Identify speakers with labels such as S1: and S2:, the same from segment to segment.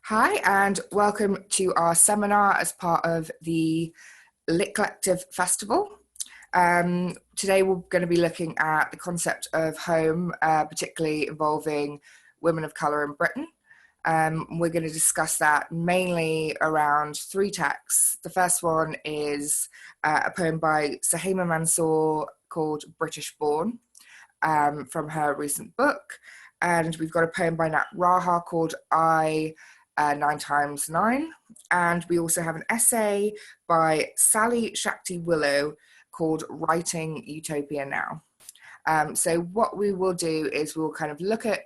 S1: Hi, and welcome to our seminar as part of the Lit Collective Festival. Today we're going to be looking at the concept of home, particularly involving women of colour in Britain. We're going to discuss that mainly around three texts. The first one is a poem by Suhaiymah Manzoor called British Born, from her recent book. And we've got a poem by Raha called I, 9 times 9. And we also have an essay by Sally Shakti Willow called Writing Utopia Now. So what we will do is we'll kind of look at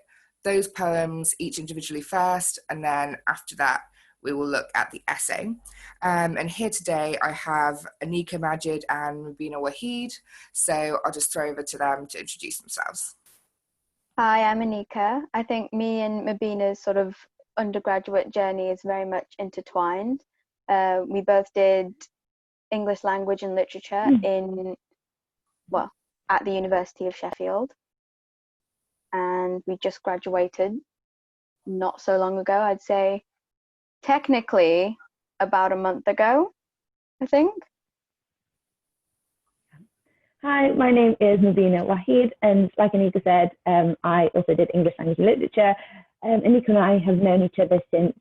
S1: those poems each individually first, and then after that we will look at the essay. And here today I have Aniqah Majid and Mubeenah Waheed, so I'll just throw over to them to introduce themselves.
S2: Hi, I'm Anika. I think me and Mubeenah's sort of undergraduate journey is very much intertwined. We both did English language and literature at the University of Sheffield, and we just graduated not so long ago. I'd say technically about a month ago, I think.
S3: Hi, my name is Mubeenah Waheed, and like Anika said, I also did English language and literature. Anika and I have known each other since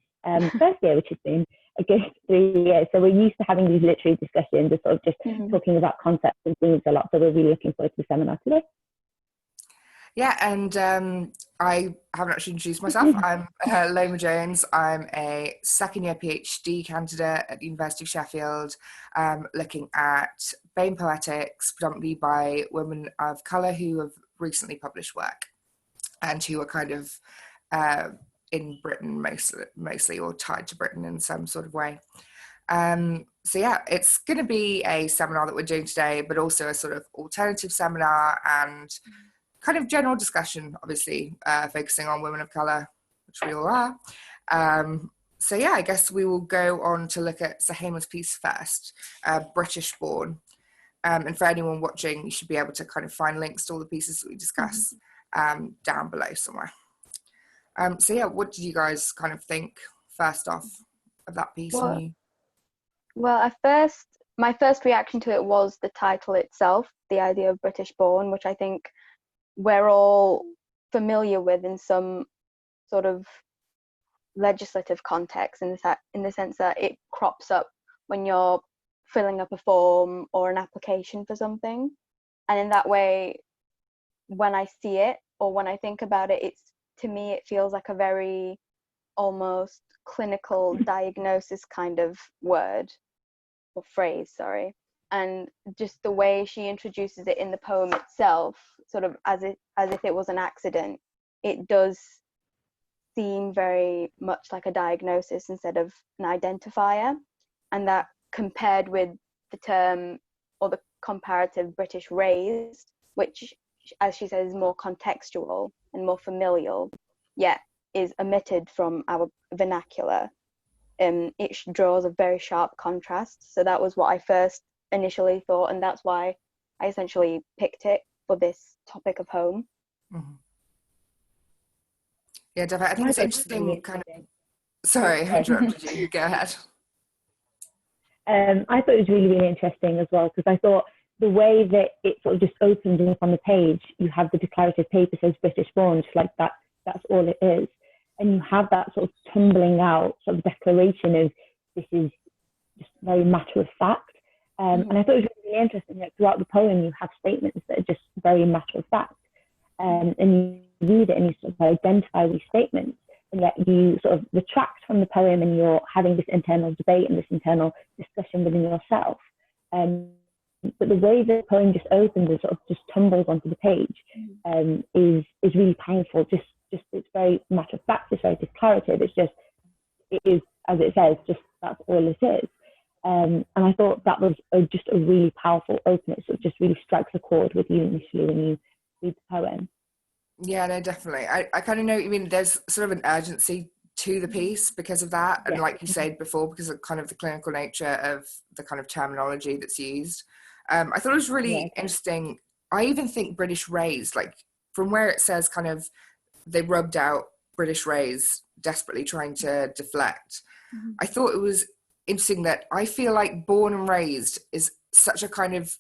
S3: first year, which has been a good 3 years. So we're used to having these literary discussions and sort of just talking about concepts and themes a lot. So we're really looking forward to the seminar today.
S1: Yeah, and I haven't actually introduced myself. I'm Loma Jones. I'm a second year PhD candidate at the University of Sheffield, looking at BAME poetics, predominantly by women of colour who have recently published work and who are kind of in Britain mostly, or tied to Britain in some sort of way. So yeah, it's going to be a seminar that we're doing today, but also a sort of alternative seminar and kind of general discussion, obviously, focusing on women of colour, which we all are. So yeah, I guess we will go on to look at Suhaiymah's piece first, British Born. And for anyone watching, you should be able to kind of find links to all the pieces that we discuss down below somewhere. So yeah, what did you guys kind of think first off of that piece?
S2: Well, my first reaction to it was the title itself, the idea of British Born, which I think we're all familiar with in some sort of legislative context, in the sense that it crops up when you're filling up a form or an application for something. And in that way, when I see it or when I think about it, to me it feels like a very almost clinical diagnosis kind of word or phrase, sorry. And just the way she introduces it in the poem itself, sort of as if it was an accident, it does seem very much like a diagnosis instead of an identifier. And that, compared with the term or the comparative British raised, which, as she says, is more contextual and more familial, yet is omitted from our vernacular, it draws a very sharp contrast. So that was what I first initially thought, and that's why I essentially picked it for this topic of home.
S1: Yeah, definitely. I think it's interesting kind of... Sorry, I interrupted you. Go ahead.
S3: I thought it was really, really interesting as well, because I thought the way that it sort of just opens up on the page, you have the declarative paper says British Born, just like that, that's all it is. And you have that sort of tumbling out sort of declaration of this is just very matter of fact. And I thought it was really interesting that throughout the poem you have statements that are just very matter of fact. And you read it and you sort of identify these statements, and yet you sort of retract from the poem and you're having this internal debate and this internal discussion within yourself. But the way the poem just opens and sort of just tumbles onto the page is really powerful. Just it's very matter of fact, it's very declarative. It is, as it says, just that's all it is. And I thought that was just a really powerful opener. So it just really strikes a chord with you initially when you read the poem.
S1: Yeah, no, definitely. I kind of know what you mean. There's sort of an urgency to the piece because of that. And like you said before, because of kind of the clinical nature of the kind of terminology that's used. I thought it was really interesting. I even think British raised, like from where it says kind of they rubbed out British raised, desperately trying to deflect. I thought it was interesting that I feel like born and raised is such a kind of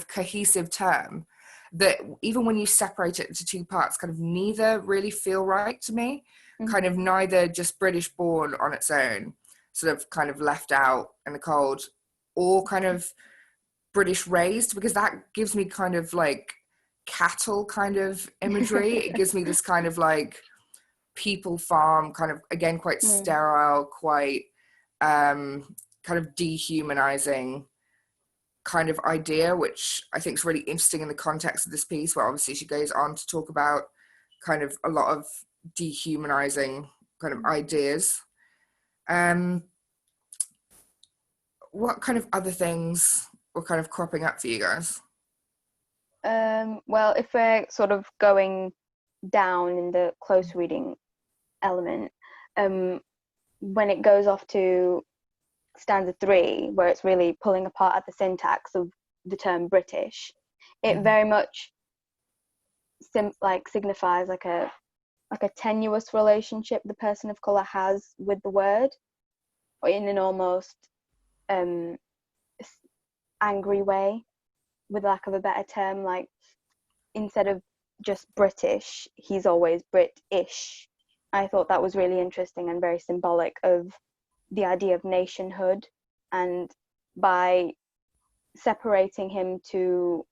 S1: cohesive term that even when you separate it into two parts, kind of neither really feel right to me. Kind of neither just British born on its own, sort of kind of left out in the cold, or kind of British raised, because that gives me kind of like cattle kind of imagery. It gives me this kind of like people farm, kind of, again, quite sterile, quite kind of dehumanizing kind of idea, which I think is really interesting in the context of this piece, where obviously she goes on to talk about kind of a lot of dehumanizing kind of ideas. What kind of other things were kind of cropping up for you guys?
S2: Well, if we're sort of going down in the close reading element, when it goes off to stanza 3, where it's really pulling apart at the syntax of the term British, it very much signifies like a tenuous relationship the person of colour has with the word, or in an almost angry way, with lack of a better term. Like, instead of just British, he's always Brit-ish. I thought that was really interesting and very symbolic of the idea of nationhood, and by separating him to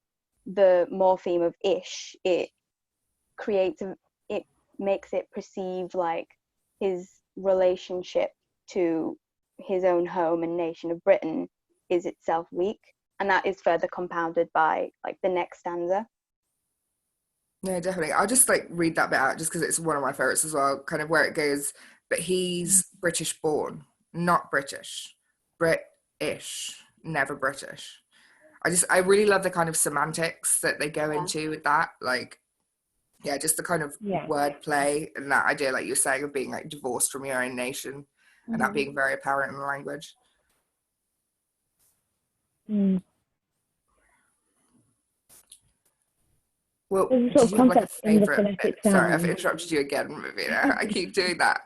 S2: the morpheme of ish, it makes it perceive like his relationship to his own home and nation of Britain is itself weak, and that is further compounded by like the next stanza.
S1: No, definitely. I'll just like read that bit out just because it's one of my favorites as well, kind of where it goes, but he's British born, not British, Brit-ish, never British. I really love the kind of semantics that they go into with that, like, yeah, just the kind of word play and that idea, like you were saying, of being like divorced from your own nation, and that being very apparent in the language. Well, do you have like a favourite bit? Sorry, I've interrupted you again, Mubeenah. I keep doing that.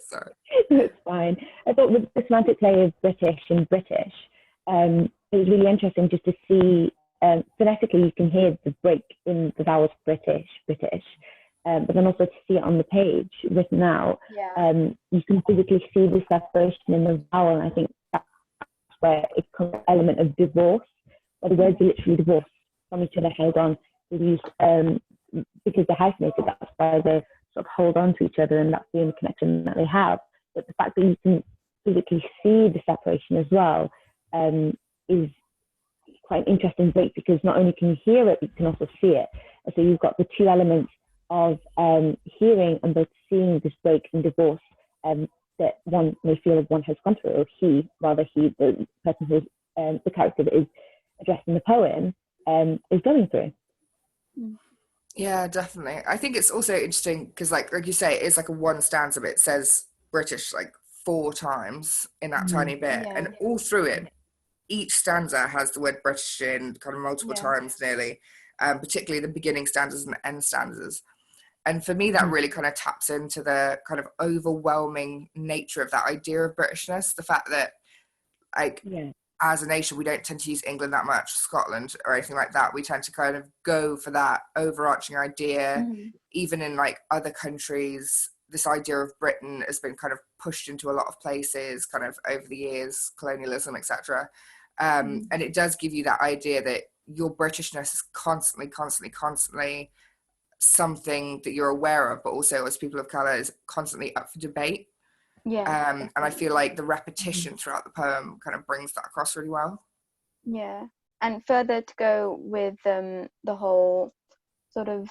S1: Sorry.
S3: It's fine. I thought with the semantic play of British and British, it was really interesting just to see, phonetically you can hear the break in the vowels British, but then also to see it on the page written out, you can physically see the separation in the vowel, and I think that's where it comes an element of divorce, where the words are literally divorced from each other, held on. They use, because they're hyphenated, that's why they sort of hold on to each other, and that's the only connection that they have. But the fact that you can physically see the separation as well is quite an interesting break, because not only can you hear it, but you can also see it. And so you've got the two elements of hearing and both seeing this break and divorce that one may feel one has gone through, or he, the person who's the character that is addressed in the poem, is going through.
S1: Yeah, definitely. I think it's also interesting because, like you say, it's like a one stanza, but it says British like 4 times in that tiny bit, and all through it, each stanza has the word British in kind of multiple times nearly, particularly the beginning stanzas and the end stanzas. And for me, that really kind of taps into the kind of overwhelming nature of that idea of Britishness, the fact that, like, as a nation, we don't tend to use England that much, Scotland or anything like that. We tend to kind of go for that overarching idea. Even in like other countries, this idea of Britain has been kind of pushed into a lot of places kind of over the years, colonialism, etc. And it does give you that idea that your Britishness is constantly something that you're aware of, but also as people of colour is constantly up for debate. And I feel like the repetition throughout the poem kind of brings that across really well.
S2: Yeah, and further to go with the whole sort of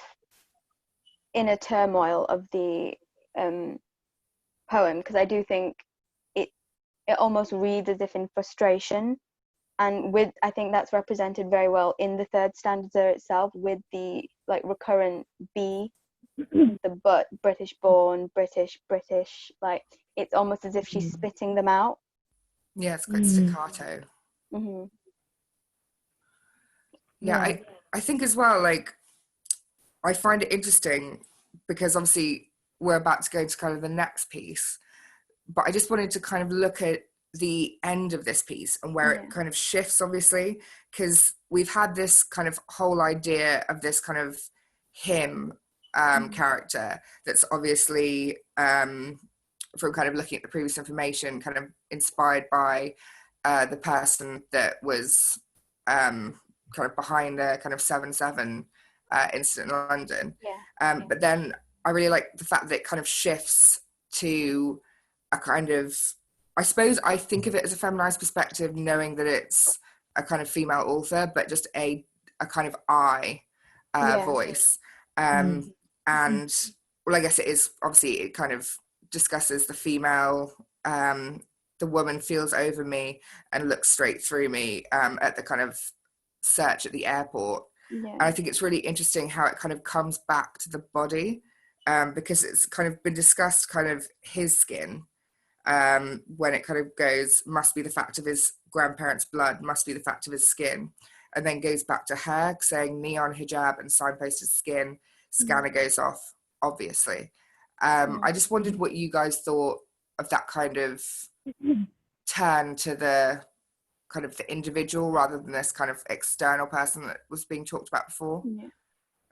S2: inner turmoil of the poem, because I do think it almost reads as if in frustration, and I think that's represented very well in the third stanza itself, with the like recurrent B, the but, British born, British, like it's almost as if she's spitting them out.
S1: Yeah, it's quite staccato. I think as well, like, I find it interesting because obviously we're about to go into kind of the next piece, but I just wanted to kind of look at the end of this piece and where it kind of shifts, obviously, because we've had this kind of whole idea of this kind of him character that's obviously from kind of looking at the previous information, kind of inspired by the person that was kind of behind the kind of 7/7 incident in London. But then I really like the fact that it kind of shifts to a kind of, I suppose I think of it as a feminized perspective, knowing that it's a kind of female author, but just a kind of I voice. And well, I guess it is, obviously it kind of discusses the female, the woman feels over me and looks straight through me at the kind of search at the airport. And I think it's really interesting how it kind of comes back to the body, because it's kind of been discussed kind of his skin, when it kind of goes, must be the fact of his grandparents' blood, must be the fact of his skin, and then goes back to her saying neon hijab and signposted skin, scanner goes off, obviously. I just wondered what you guys thought of that kind of turn to the kind of the individual rather than this kind of external person that was being talked about before,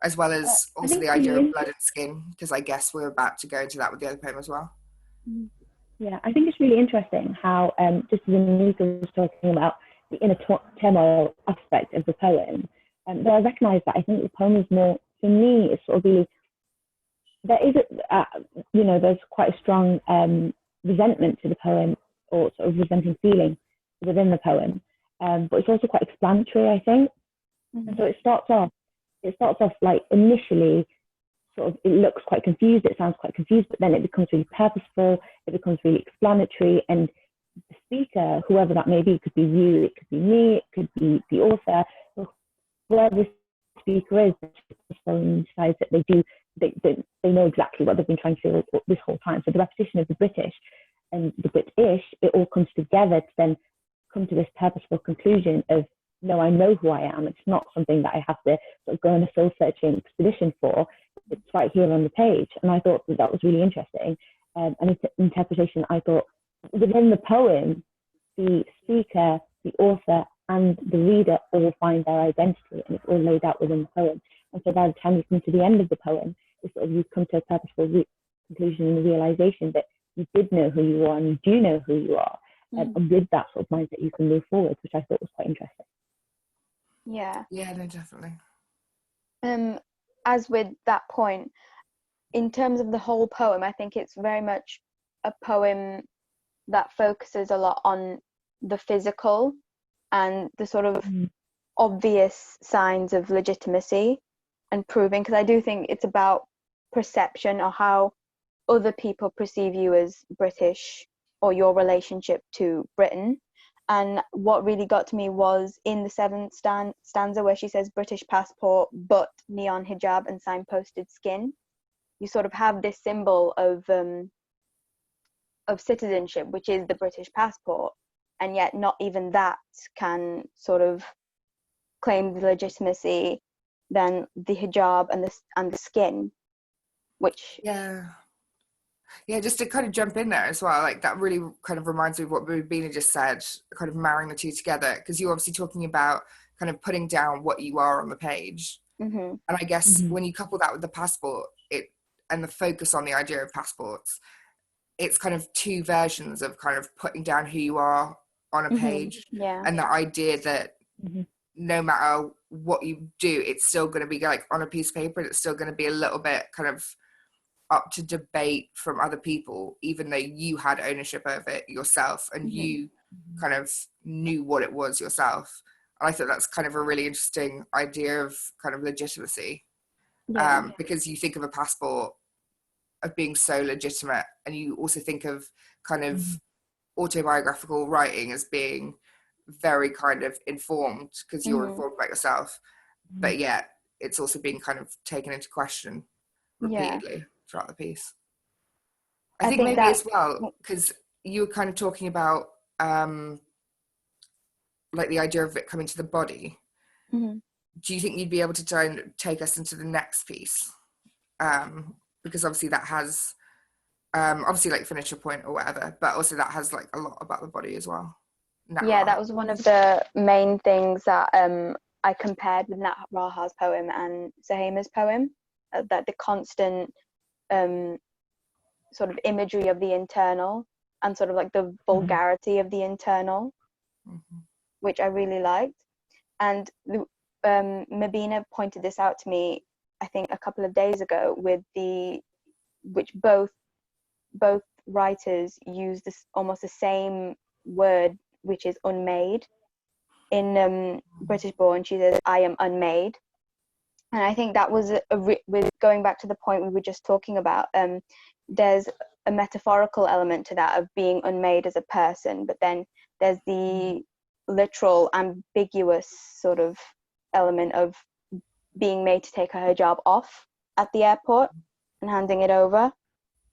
S1: as well as also the idea of blood and skin, because I guess we're about to go into that with the other poem as well.
S3: Yeah, I think it's really interesting how, just as Anika was talking about the inner turmoil aspect of the poem, but I recognise that I think the poem is more, for me, it's sort of really, there is, there's quite a strong resentment to the poem, or sort of resenting feeling within the poem, but it's also quite explanatory, I think. And so it starts off like initially, sort of, it looks quite confused, it sounds quite confused, but then it becomes really purposeful, it becomes really explanatory, and the speaker, whoever that may be, it could be you, it could be me, it could be the author, whoever the speaker is, and decides that they know exactly what they've been trying to do this whole time. So the repetition of the British and the British, it all comes together to then come to this purposeful conclusion of, no, I know who I am. It's not something that I have to sort of go on a soul searching expedition for. It's right here on the page. And I thought that was really interesting. And it's an interpretation I thought within the poem, the speaker, the author, and the reader all find their identity, and it's all laid out within the poem. And so by the time you come to the end of the poem, it's sort of, you come to a purposeful conclusion and the realization that you did know who you are and you do know who you are. And with that sort of mindset, you can move forward, which I thought was quite interesting.
S2: Yeah,
S1: no, definitely.
S2: As with that point, in terms of the whole poem, I think it's very much a poem that focuses a lot on the physical and the sort of obvious signs of legitimacy and proving, because I do think it's about perception or how other people perceive you as British or your relationship to Britain. And what really got to me was in the seventh stanza where she says British passport but neon hijab and signposted skin. You sort of have this symbol of citizenship, which is the British passport, and yet not even that can sort of claim the legitimacy than the hijab and the skin, which
S1: just to kind of jump in there as well, like that really kind of reminds me of what Mubeenah just said, kind of marrying the two together, because you're obviously talking about kind of putting down what you are on the page, and I guess when you couple that with the passport, and the focus on the idea of passports, it's kind of two versions of kind of putting down who you are on a page, and the idea that no matter what you do, it's still going to be like on a piece of paper, and it's still going to be a little bit kind of up to debate from other people, even though you had ownership over it yourself and you kind of knew what it was yourself. And I thought that's kind of a really interesting idea of kind of legitimacy, because you think of a passport of being so legitimate, and you also think of kind of autobiographical writing as being very kind of informed because you're informed about yourself, but yet it's also being kind of taken into question repeatedly throughout the piece. I think maybe as well, because you were kind of talking about like the idea of it coming to the body. Do you think you'd be able to try and take us into the next piece, because obviously that has obviously like finish your point or whatever, but also that has like a lot about the body as well.
S2: Yeah, that was one of the main things that I compared with Nat Raha's poem and Suhaiymah's poem, that the constant sort of imagery of the internal and sort of like the vulgarity of the internal, which I really liked. And Mubeenah pointed this out to me, I think a couple of days ago, with which both writers use this almost the same word, which is unmade. In British Born, she says, "I am unmade," and I think that was with going back to the point we were just talking about. There's a metaphorical element to that of being unmade as a person, but then there's the literal, ambiguous sort of element of being made to take her hijab off at the airport and handing it over.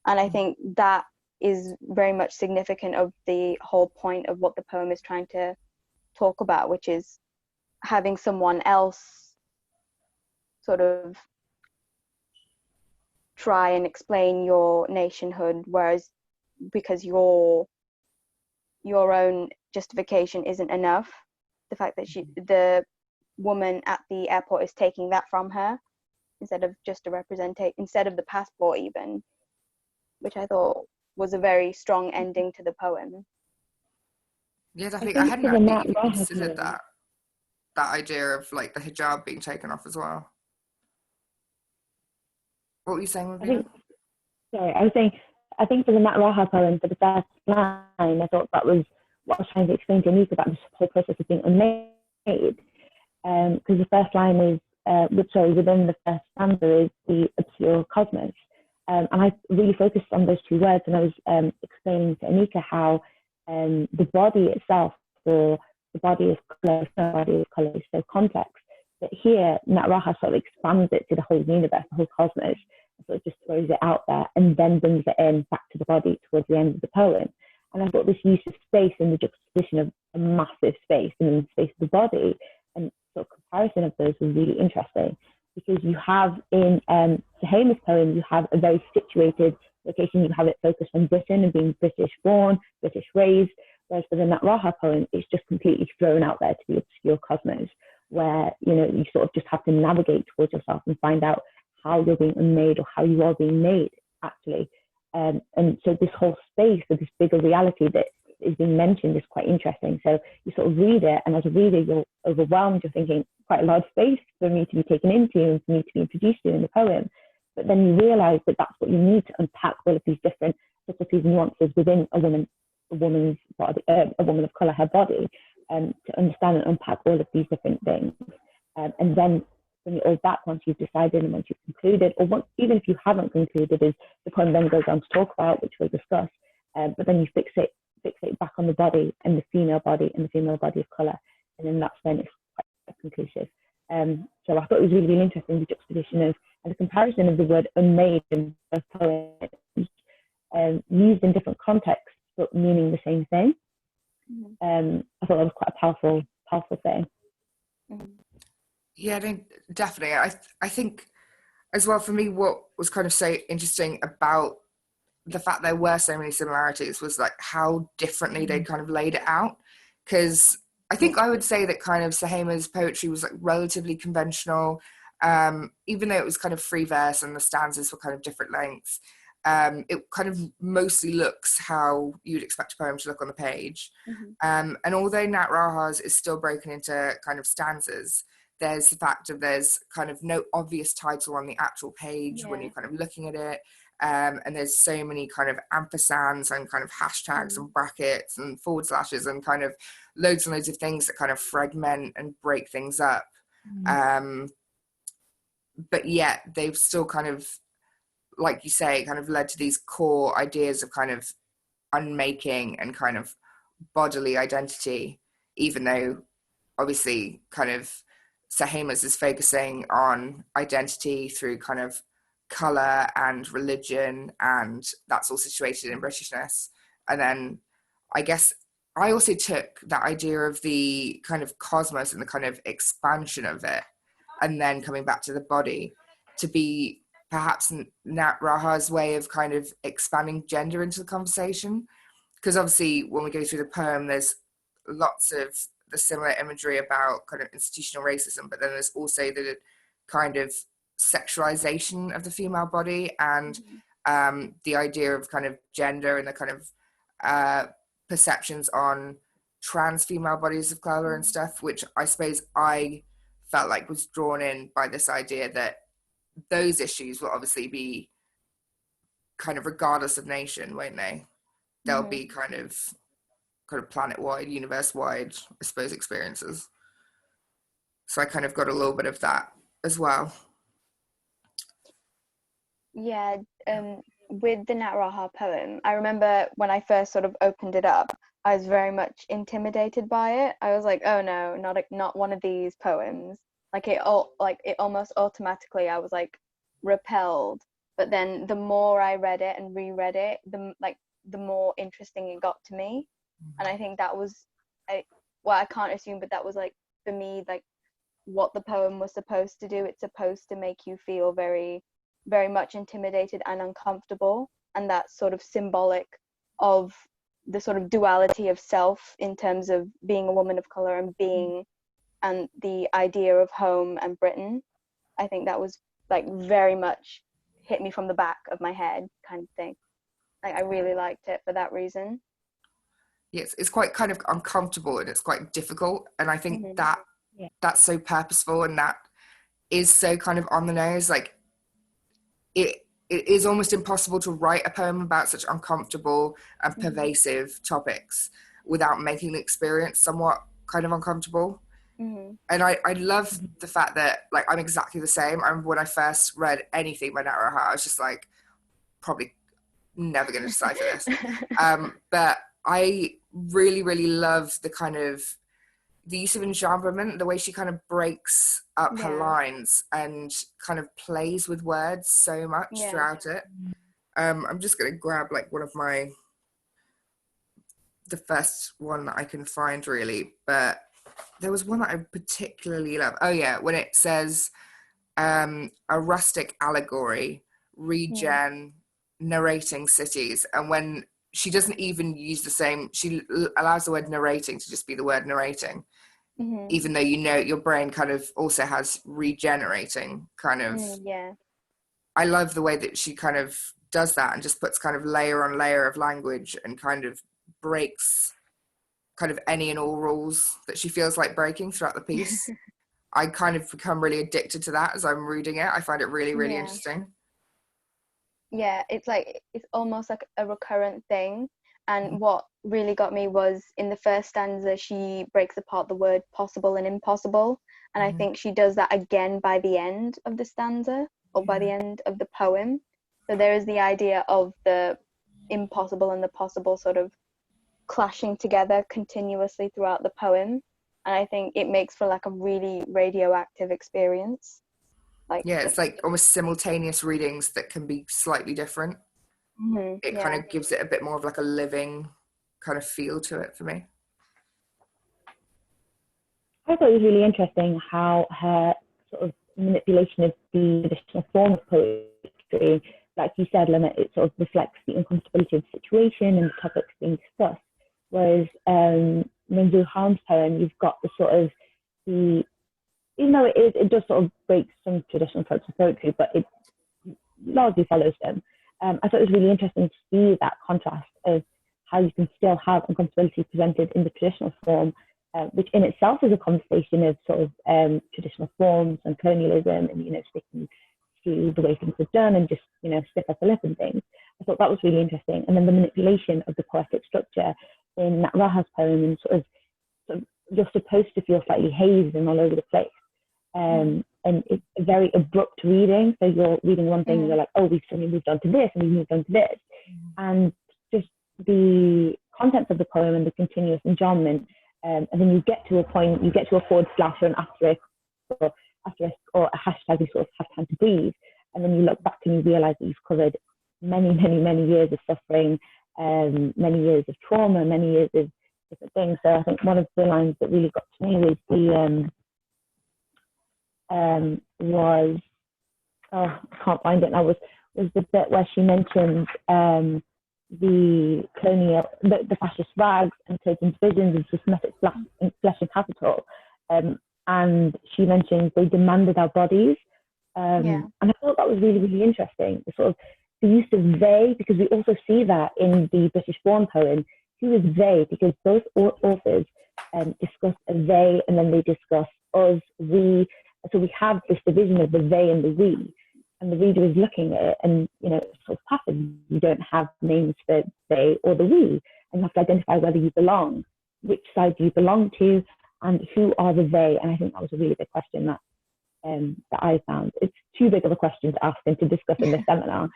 S2: And I think that is very much significant of the whole point of what the poem is trying to talk about, which is having someone else sort of try and explain your nationhood, whereas because your own justification isn't enough, the fact that the woman at the airport is taking that from her instead of just instead of the passport even, which I thought was a very strong ending to the poem.
S1: Yeah, I think I hadn't actually even considered that idea of like the hijab being taken off as well. What were you saying, Rabina?
S3: I think for the Nat Raha poem, for the first line, I thought that was what I was trying to explain to Anika about this whole process of being unmade. Because the first line is, within the first stanza is the obscure cosmos. And I really focused on those two words, and I was explaining to Anika how the body itself, or the body of color, is so complex. But here, Nat Raha sort of expands it to the whole universe, the whole cosmos, sort of just throws it out there and then brings it in back to the body towards the end of the poem. And I thought this use of space and the juxtaposition of a massive space and then the space of the body and sort of comparison of those was really interesting, because you have in Suhaiymah's poem, you have a very situated location. You have it focused on Britain and being British born, British raised, whereas for the Nat Raha poem, it's just completely thrown out there to the obscure cosmos, where you sort of just have to navigate towards yourself and find out how you're being unmade or how you are being made, actually. And so this whole space of this bigger reality that is being mentioned is quite interesting. So you sort of read it, and as a reader, you're overwhelmed. You're thinking, quite a large space for me to be taken into and for me to be introduced to in the poem. But then you realize that that's what you need to unpack all of these different subtleties and nuances within a woman's body, a woman of color, her body, to understand and unpack all of these different things. And then bring it all back once you've decided and once you've concluded, or even if you haven't concluded, as the poem then goes on to talk about, which we'll discuss. But then you fixate back on the body and the female body and the female body of color, and then that's when it's quite conclusive. So I thought it was really, really interesting, the juxtaposition of and the comparison of the word unmade in both poems, used in different contexts but meaning the same thing. I thought that was quite a powerful thing.
S1: Yeah, no, definitely. I think as well, for me, what was kind of so interesting about the fact there were so many similarities was like how differently they kind of laid it out. Because I think I would say that kind of Suhaiymah's poetry was like relatively conventional, even though it was kind of free verse and the stanzas were kind of different lengths. It kind of mostly looks how you'd expect a poem to look on the page. And although Nat Raha's is still broken into kind of stanzas, there's the fact that there's kind of no obvious title on the actual page when you're kind of looking at it. And there's so many kind of ampersands and kind of hashtags and brackets and forward slashes and kind of loads and loads of things that kind of fragment and break things up. But yet they've still kind of, like you say, kind of led to these core ideas of kind of unmaking and kind of bodily identity, even though obviously kind of Suhaiymah's is focusing on identity through kind of colour and religion, and that's all situated in Britishness. And then I guess I also took that idea of the kind of cosmos and the kind of expansion of it, and then coming back to the body, to be perhaps Nat Raha's way of kind of expanding gender into the conversation. Because obviously when we go through the poem, there's lots of the similar imagery about kind of institutional racism, but then there's also the kind of sexualization of the female body and the idea of kind of gender and the kind of perceptions on trans female bodies of color and stuff, which I suppose I felt like was drawn in by this idea that those issues will obviously be kind of regardless of nation, won't they? They'll be kind of planet-wide, universe-wide, I suppose, experiences. So I kind of got a little bit of that as well.
S2: Yeah, with the Nat Raha poem, I remember when I first sort of opened it up, I was very much intimidated by it. I was like, oh no, not one of these poems. Like it almost automatically, I was like repelled. But then the more I read it and reread it, the more interesting it got to me. And I think that was, I can't assume, but that was like, for me, like what the poem was supposed to do. It's supposed to make you feel very, very much intimidated and uncomfortable. And that's sort of symbolic of the sort of duality of self in terms of being a woman of color and the idea of home and Britain. I think that was like very much hit me from the back of my head kind of thing. Like I really liked it for that reason.
S1: Yes, it's quite kind of uncomfortable and it's quite difficult. And I think that's so purposeful and that is so kind of on the nose. Like it is almost impossible to write a poem about such uncomfortable and pervasive topics without making the experience somewhat kind of uncomfortable. And I love the fact that like I'm exactly the same. I remember when I first read anything by Nat Raha, I was just like, probably never going to decipher this. But I really, really love the kind of the use of enjambment, the way she kind of breaks up her lines and kind of plays with words so much throughout it. I'm just going to grab like one of the first one that I can find really, but there was one that I particularly love. Oh yeah, when it says a rustic allegory, regen, narrating cities, and when she doesn't even use the same, she allows the word narrating to just be the word narrating, even though you know your brain kind of also has regenerating kind of. I love the way that she kind of does that and just puts kind of layer on layer of language and kind of breaks kind of any and all rules that she feels like breaking throughout the piece. I kind of become really addicted to that as I'm reading it. I find it really, really interesting.
S2: Yeah, it's like, it's almost like a recurrent thing. And what really got me was in the first stanza, she breaks apart the word possible and impossible. And I think she does that again by the end of the stanza or by the end of the poem. So there is the idea of the impossible and the possible sort of clashing together continuously throughout the poem. And I think it makes for like a really radioactive experience. Like
S1: it's like almost simultaneous readings that can be slightly different. It kind of gives it a bit more of like a living kind of feel to it for me.
S3: I thought it was really interesting how her sort of manipulation of the traditional form of poetry, like you said, Loma, it sort of reflects the uncomfortability of the situation and the topics being discussed. Whereas Manzoor Khan's poem, you've got the sort of even though it does sort of break some traditional tropes of poetry, but it largely follows them. I thought it was really interesting to see that contrast of how you can still have uncomfortability presented in the traditional form, which in itself is a conversation of sort of traditional forms and colonialism and, sticking to the way things are done and just, stiff upper lip and things. I thought that was really interesting. And then the manipulation of the poetic structure in Nat Raha's poem and sort of you're supposed to feel slightly hazed and all over the place. And it's a very abrupt reading. So you're reading one thing and you're like, oh, we've suddenly moved on to this and we've moved on to this. And just the contents of the poem and the continuous enjambment. And then you get to a point, you get to a forward slash or an asterisk or a hashtag, you sort of have time to breathe. And then you look back and you realize that you've covered many, many, many years of suffering, many years of trauma, many years of different things. So I think one of the lines that really got to me was oh, I can't find it now, was the bit where she mentioned the fascist rags and certain divisions of systematic flesh and capital. And she mentioned they demanded our bodies. And I thought that was really, really interesting. The sort of the use of they, because we also see that in the British Born poem. Who is they? Because both authors discuss a they, and then they discuss us, we. So we have this division of the they and the we. And the reader is looking at it, and it's sort of passive. You don't have names for they or the we, and you have to identify whether you belong, which side do you belong to, and who are the they. And I think that was a really big question that I found. It's too big of a question to ask and to discuss in this seminar,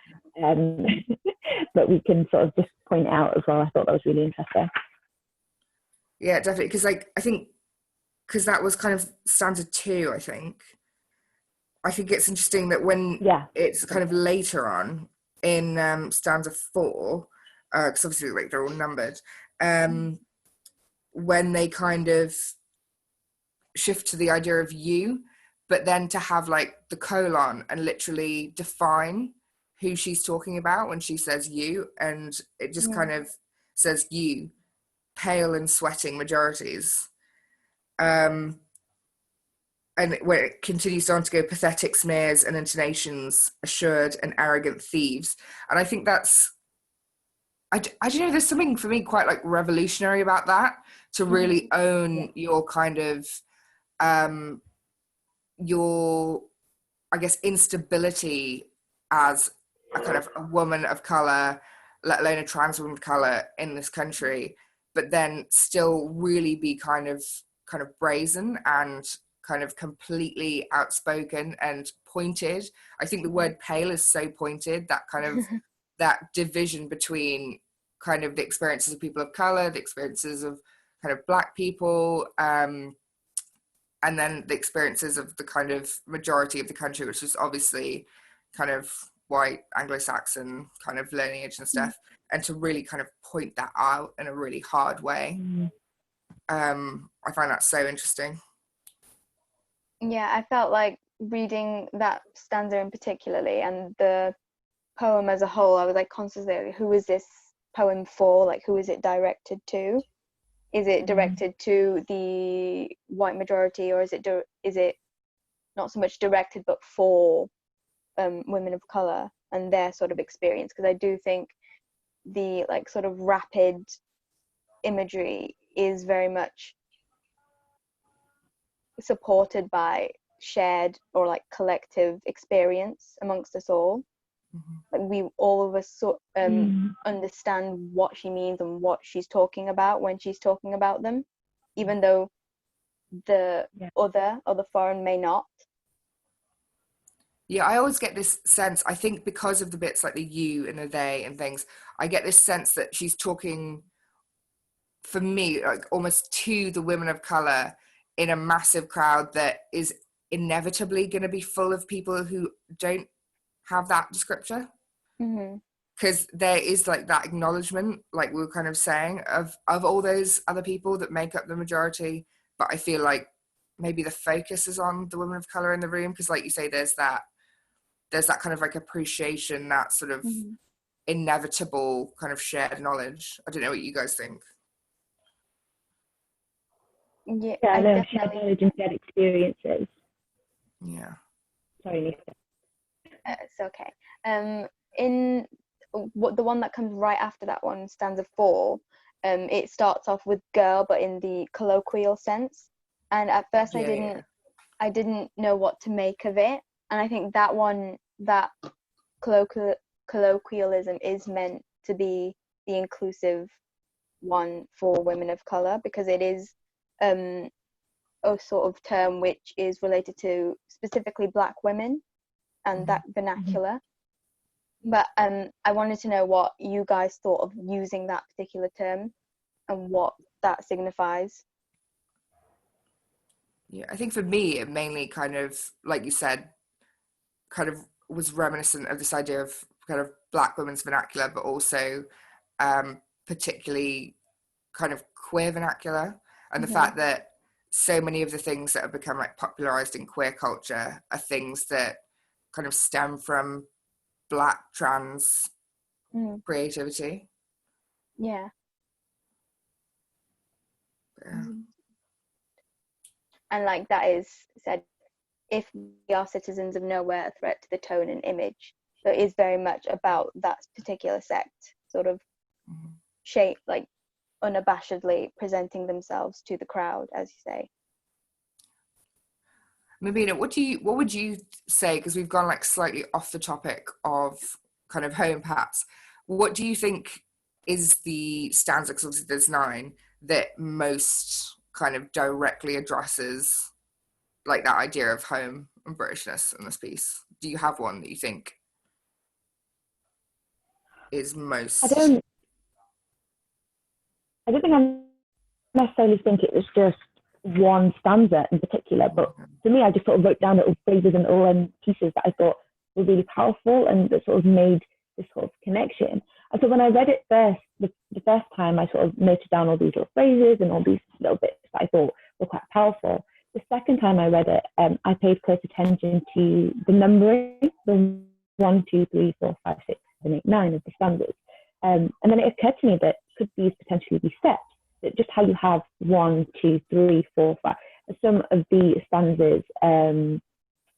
S3: but we can sort of just point out as well. I thought that was really interesting.
S1: Yeah, definitely, because I think because that was kind of stanza 2, I think it's interesting that when it's kind of later on in stanza 4, because obviously like they're all numbered, when they kind of shift to the idea of you, but then to have like the colon and literally define who she's talking about when she says you, and it just kind of says you, pale and sweating majorities. And where it continues on to go, pathetic smears and intonations, assured and arrogant thieves. And I think that's, I don't know, there's something for me quite like revolutionary about that, to really own your kind of, your, I guess, instability as a kind of a woman of colour, let alone a trans woman of colour in this country, but then still really be kind of brazen and kind of completely outspoken and pointed. I think the word pale is so pointed, that kind of that division between kind of the experiences of people of color, the experiences of kind of Black people, and then the experiences of the kind of majority of the country, which is obviously kind of white Anglo-Saxon kind of lineage and stuff, and to really kind of point that out in a really hard way. I find that so interesting.
S2: Yeah, I felt like reading that stanza in particularly, and the poem as a whole, I was like constantly, who is this poem for? Like, who is it directed to? Is it directed to the white majority, or is it not so much directed but for women of color and their sort of experience? Because I do think the like sort of rapid imagery is very much supported by shared or like collective experience amongst us all. Like we all of us understand what she means and what she's talking about when she's talking about them, even though the other or the foreign may not.
S1: Yeah, I always get this sense, I think because of the bits like the you and the they and things, I get this sense that she's talking, for me, like almost to the women of colour in a massive crowd that is inevitably going to be full of people who don't have that descriptor. Because there is like that acknowledgement, like we were kind of saying, of all those other people that make up the majority. But I feel like maybe the focus is on the women of colour in the room, because like you say, there's that kind of like appreciation, that sort of inevitable kind of shared knowledge. I don't know what you guys think.
S2: Yeah,
S3: I know, shared knowledge and shared experiences.
S1: Yeah.
S3: Sorry, Aniqah.
S2: It's okay. In the one that comes right after that one, stanza 4, it starts off with girl, but in the colloquial sense. And at first I didn't know what to make of it. And I think that one, that colloquialism is meant to be the inclusive one for women of color, because it is a sort of term which is related to specifically Black women and that vernacular. But I wanted to know what you guys thought of using that particular term and what that signifies.
S1: Yeah, I think for me, it mainly kind of, like you said, kind of was reminiscent of this idea of kind of Black women's vernacular, but also particularly kind of queer vernacular, and the fact that so many of the things that have become like popularized in queer culture are things that kind of stem from Black trans creativity.
S2: Yeah.
S1: Yeah.
S2: And like that is said, if we are citizens of nowhere, a threat to the tone and image. So it is very much about that particular sect sort of shape, like unabashedly presenting themselves to the crowd, as you say.
S1: Mubeenah, what would you say, because we've gone like slightly off the topic of kind of home perhaps, what do you think is the stanza, because obviously there's 9, that most kind of directly addresses like that idea of home and Britishness in this piece? Do you have one that you think is most?
S3: I don't think I necessarily think it was just one stanza in particular, but for me, I just sort of wrote down little phrases and little pieces that I thought were really powerful and that sort of made this sort of connection. And so when I read it first, the first time, I sort of noted down all these little phrases and all these little bits that I thought were quite powerful. The second time I read it, I paid close attention to the numbering, the 1, 2, 3, 4, 5, 6, 7, 8, 9 of the stanzas. And then it occurred to me that could these potentially be steps? That just how you have 1, 2, 3, 4, 5. Some of the stanzas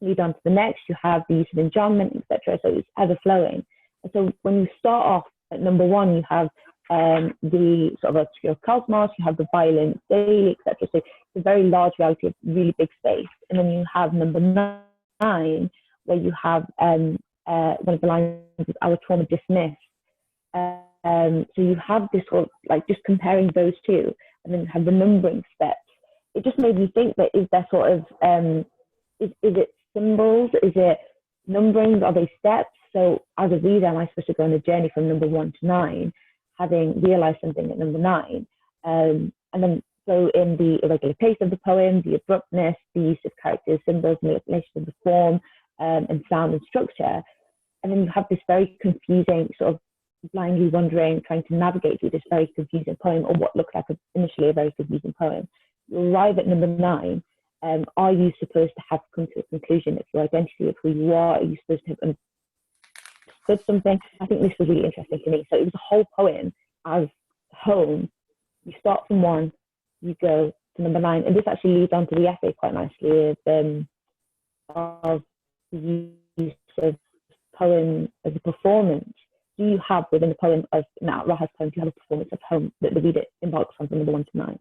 S3: lead on to the next. You have the use of enjambment, etc. So it's ever flowing. And so when you start off at number 1, you have the sort of obscure cosmos, you have the violence daily, etc. So it's a very large reality of really big space. And then you have number 9, where you have one of the lines is our trauma dismissed. So you have this sort of like just comparing those two, and then you have the numbering steps. It just made me think that is there sort of is it symbols? Is it numberings? Are they steps? So as a reader, am I supposed to go on a journey from number 1 to 9, having realized something at number 9? And then so in the irregular pace of the poem, the abruptness, the use of characters, symbols, manipulation of the form, and sound and structure. And then you have this very confusing sort of blindly wandering, trying to navigate through this very confusing poem, or what looked like initially a very confusing poem. You arrive at number 9. Are you supposed to have come to a conclusion of your identity, of who you are? Are you supposed to have understood something? I think this was really interesting to me. So it was a whole poem as home. You start from 1, you go to number 9, and this actually leads on to the essay quite nicely of the use of poem as a performance. Do you have within the poem of Raha's poem, do you have a performance of home that the reader embarks on from number 1 to 9?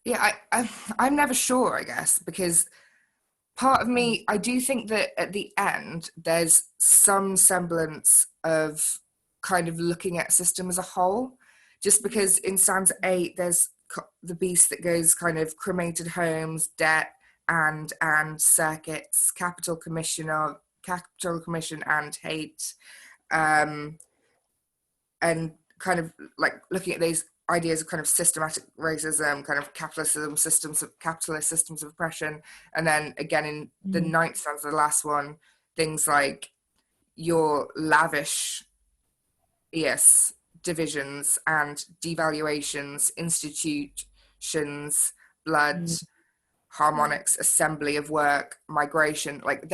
S1: Yeah, I'm never sure, I guess, because part of me, I do think that at the end, there's some semblance of kind of looking at system as a whole, just because in stanza 8, there's the beast that goes kind of cremated homes, debt, and circuits, capital commission and hate, and kind of like looking at these ideas of kind of systematic racism, kind of capitalist systems of oppression, and then again in the 9th stanza, the last one, things like your lavish divisions and devaluations, institutions, blood, harmonics, assembly of work, migration, like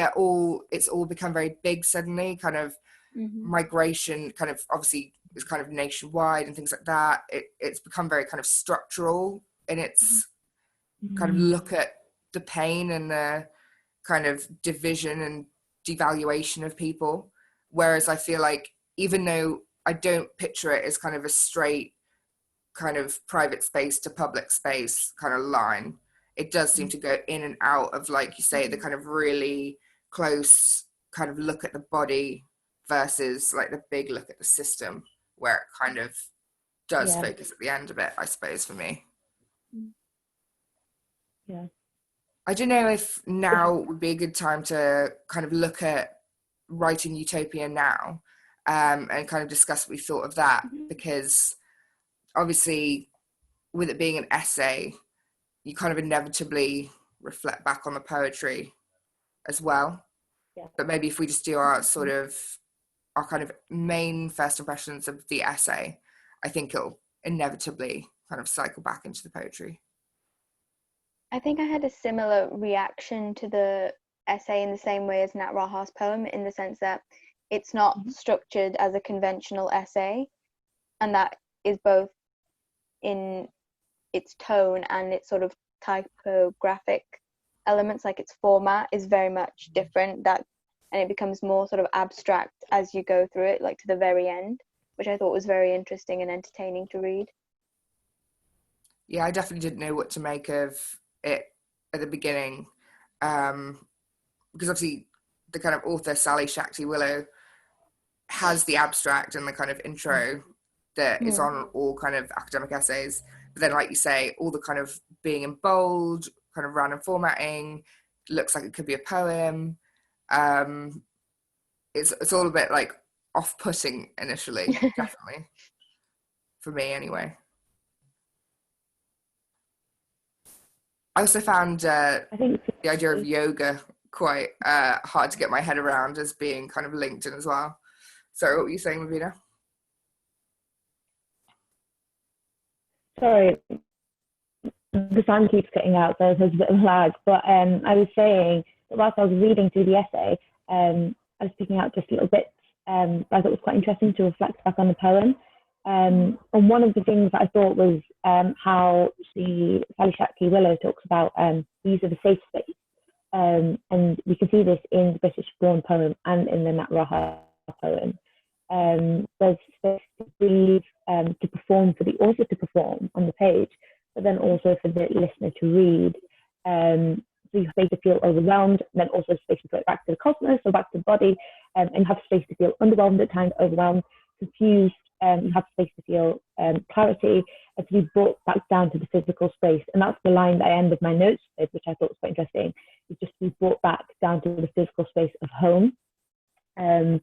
S1: it's all become very big suddenly, kind of migration kind of obviously is kind of nationwide and things like that. It's become very kind of structural in its kind of look at the pain and the kind of division and devaluation of people. Whereas I feel like even though I don't picture it as kind of a straight kind of private space to public space kind of line, it does seem to go in and out of, like you say, the kind of really close kind of look at the body versus like the big look at the system, where it kind of does focus at the end of it, I suppose, for me.
S3: Yeah.
S1: I don't know if now would be a good time to kind of look at Writing Utopia Now, and kind of discuss what we thought of that, because obviously with it being an essay, you kind of inevitably reflect back on the poetry as well.
S3: Yeah.
S1: But maybe if we just do our kind of main first impressions of the essay, I think it'll inevitably kind of cycle back into the poetry.
S2: I think I had a similar reaction to the essay in the same way as Nat Raha's poem, in the sense that it's not structured as a conventional essay, and that is both in its tone and its sort of typographic elements, like its format is very much different, and it becomes more sort of abstract as you go through it, like to the very end, which I thought was very interesting and entertaining to read.
S1: Yeah, I definitely didn't know what to make of it at the beginning, because obviously the kind of author Sally Shakti Willow has the abstract and the kind of intro that is on all kind of academic essays, but then, like you say, all the kind of being in bold, kind of random formatting, looks like it could be a poem. It's all a bit like off-putting initially, definitely, for me anyway. I also found I think the idea of yoga quite hard to get my head around as being kind of linked in as well. Sorry, what were you saying, Mubeenah?
S3: Sorry, the sound keeps cutting out, so there's a bit of lag. But I was saying that whilst I was reading through the essay, I was picking out just little bits I thought was quite interesting to reflect back on the poem. And one of the things that I thought was how Sally Shakti Willow talks about the use of a safe space. And we can see this in the British Born poem and in the Nat Raha poem. There's space to breathe, to perform, for the author to perform on the page, but then also for the listener to read. So you have space to feel overwhelmed, and then also space to put it back to the cosmos or back to the body, and you have space to feel underwhelmed at times, overwhelmed, confused. You have space to feel clarity, and to be brought back down to the physical space. And that's the line that I ended my notes with, which I thought was quite interesting, is just to be brought back down to the physical space of home, in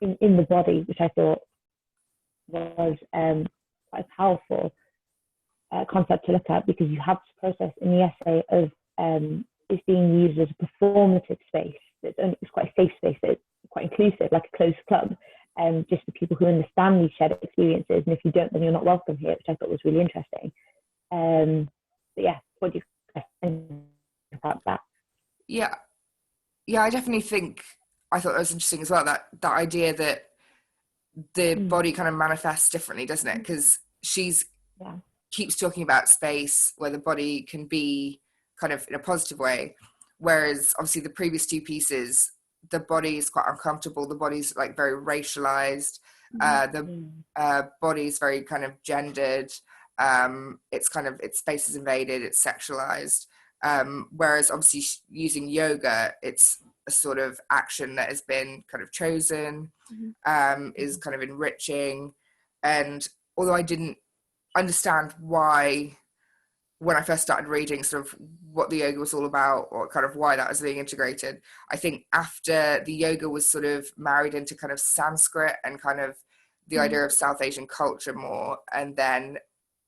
S3: the body, which I thought was quite a powerful concept to look at, because you have this process in the essay of it's being used as a performative space. It's quite a safe space, it's quite inclusive, like a closed club, just for people who understand these shared experiences. And if you don't, then you're not welcome here, which I thought was really interesting. But yeah, what do you think about that?
S1: Yeah, I definitely think I thought that was interesting as well. That idea that the body kind of manifests differently, doesn't it? Because she's keeps talking about space where the body can be kind of in a positive way, whereas obviously the previous two pieces, the body is quite uncomfortable, the body's like very racialized, the body's very kind of gendered, it's kind of, its space is invaded, it's sexualized, whereas obviously using yoga, it's a sort of action that has been kind of chosen, is kind of enriching. And although I didn't understand why, when I first started reading sort of what the yoga was all about, or kind of why that was being integrated, I think after the yoga was sort of married into kind of Sanskrit and kind of the idea of South Asian culture more, and then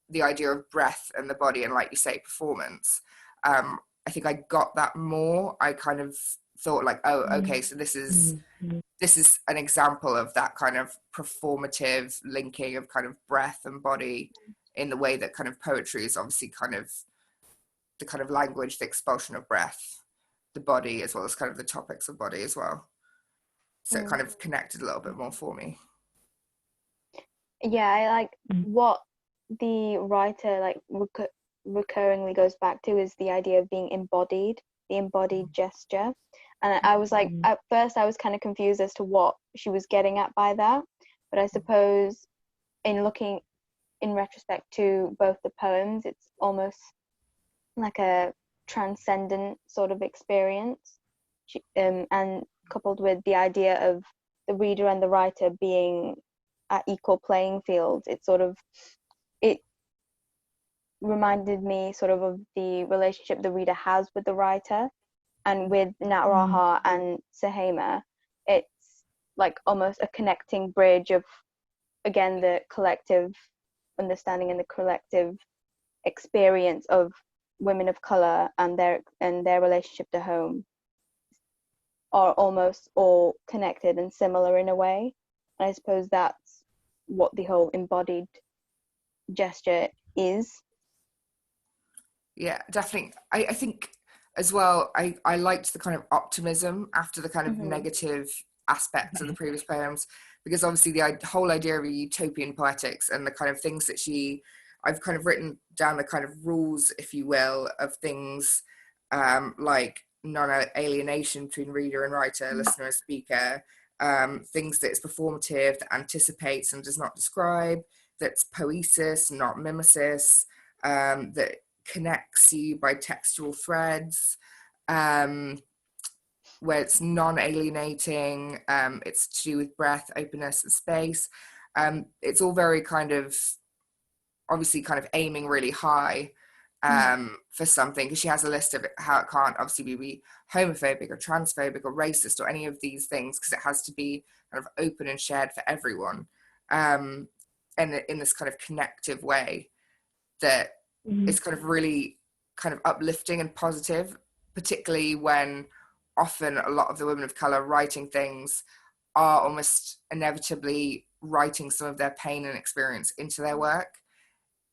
S1: the idea of breath and the body and, like you say, performance, I think I got that more. I kind of thought like, oh, okay, so this is an example of that kind of performative linking of kind of breath and body, in the way that kind of poetry is obviously kind of the kind of language, the expulsion of breath, the body, as well as kind of the topics of body as well. So it kind of connected a little bit more for me.
S2: Yeah, I like what the writer like recurringly goes back to is the idea of being embodied, the embodied gesture. And I was like, at first I was kind of confused as to what she was getting at by that, but I suppose in retrospect to both the poems, it's almost like a transcendent sort of experience, and coupled with the idea of the reader and the writer being at equal playing fields, it reminded me sort of the relationship the reader has with the writer. And with Nat Raha and Suhaiymah, it's like almost a connecting bridge of, again, the collective understanding and the collective experience of women of color and their relationship to home are almost all connected and similar in a way. And I suppose that's what the whole embodied gesture is.
S1: Yeah, definitely. I think as well, I liked the kind of optimism after the kind of negative aspects of the previous poems, because obviously the whole idea of a utopian poetics and the kind of things that I've kind of written down the kind of rules, if you will, of things like non-alienation between reader and writer, listener and speaker, things that is performative, that anticipates and does not describe, that's poesis, not mimesis, that connects you by textual threads, where it's non-alienating, it's to do with breath, openness and space. It's all very kind of, obviously kind of aiming really high for something, because she has a list of how it can't obviously be homophobic or transphobic or racist or any of these things, because it has to be kind of open and shared for everyone, and in this kind of connective way that is kind of really kind of uplifting and positive, particularly when often a lot of the women of color writing things are almost inevitably writing some of their pain and experience into their work.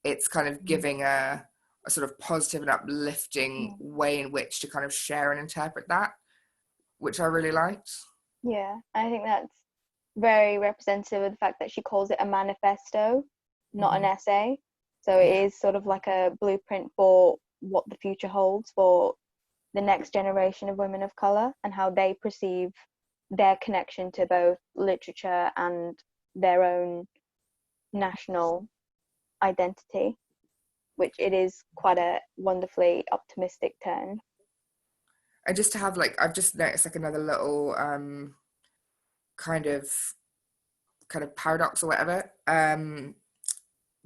S1: It's kind of giving a sort of positive and uplifting way in which to kind of share and interpret that, which I really liked.
S2: Yeah, I think that's very representative of the fact that she calls it a manifesto, not an essay. So it is sort of like a blueprint for what the future holds for the next generation of women of colour, and how they perceive their connection to both literature and their own national identity, which it is quite a wonderfully optimistic turn.
S1: And just to have like, I've just noticed like another little kind of paradox or whatever,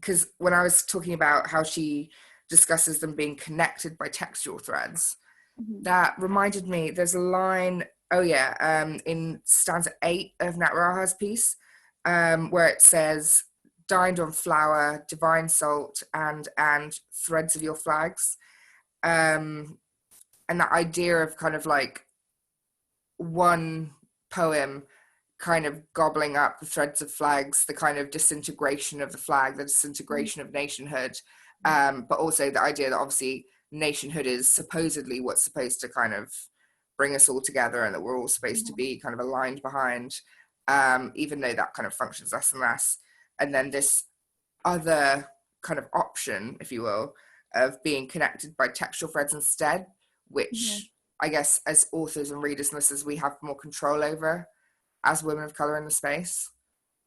S1: because when I was talking about how she discusses them being connected by textual threads, that reminded me, there's a line, in stanza 8 of Nat Raha's piece, where it says, dined on flour, divine salt, and threads of your flags. And that idea of kind of like one poem kind of gobbling up the threads of flags, the kind of disintegration of the flag, the disintegration of nationhood, but also the idea that obviously nationhood is supposedly what's supposed to kind of bring us all together, and that we're all supposed to be kind of aligned behind, even though that kind of functions less and less. And then this other kind of option, if you will, of being connected by textual threads instead, which I guess as authors and readers and listeners, we have more control over as women of colour in the space.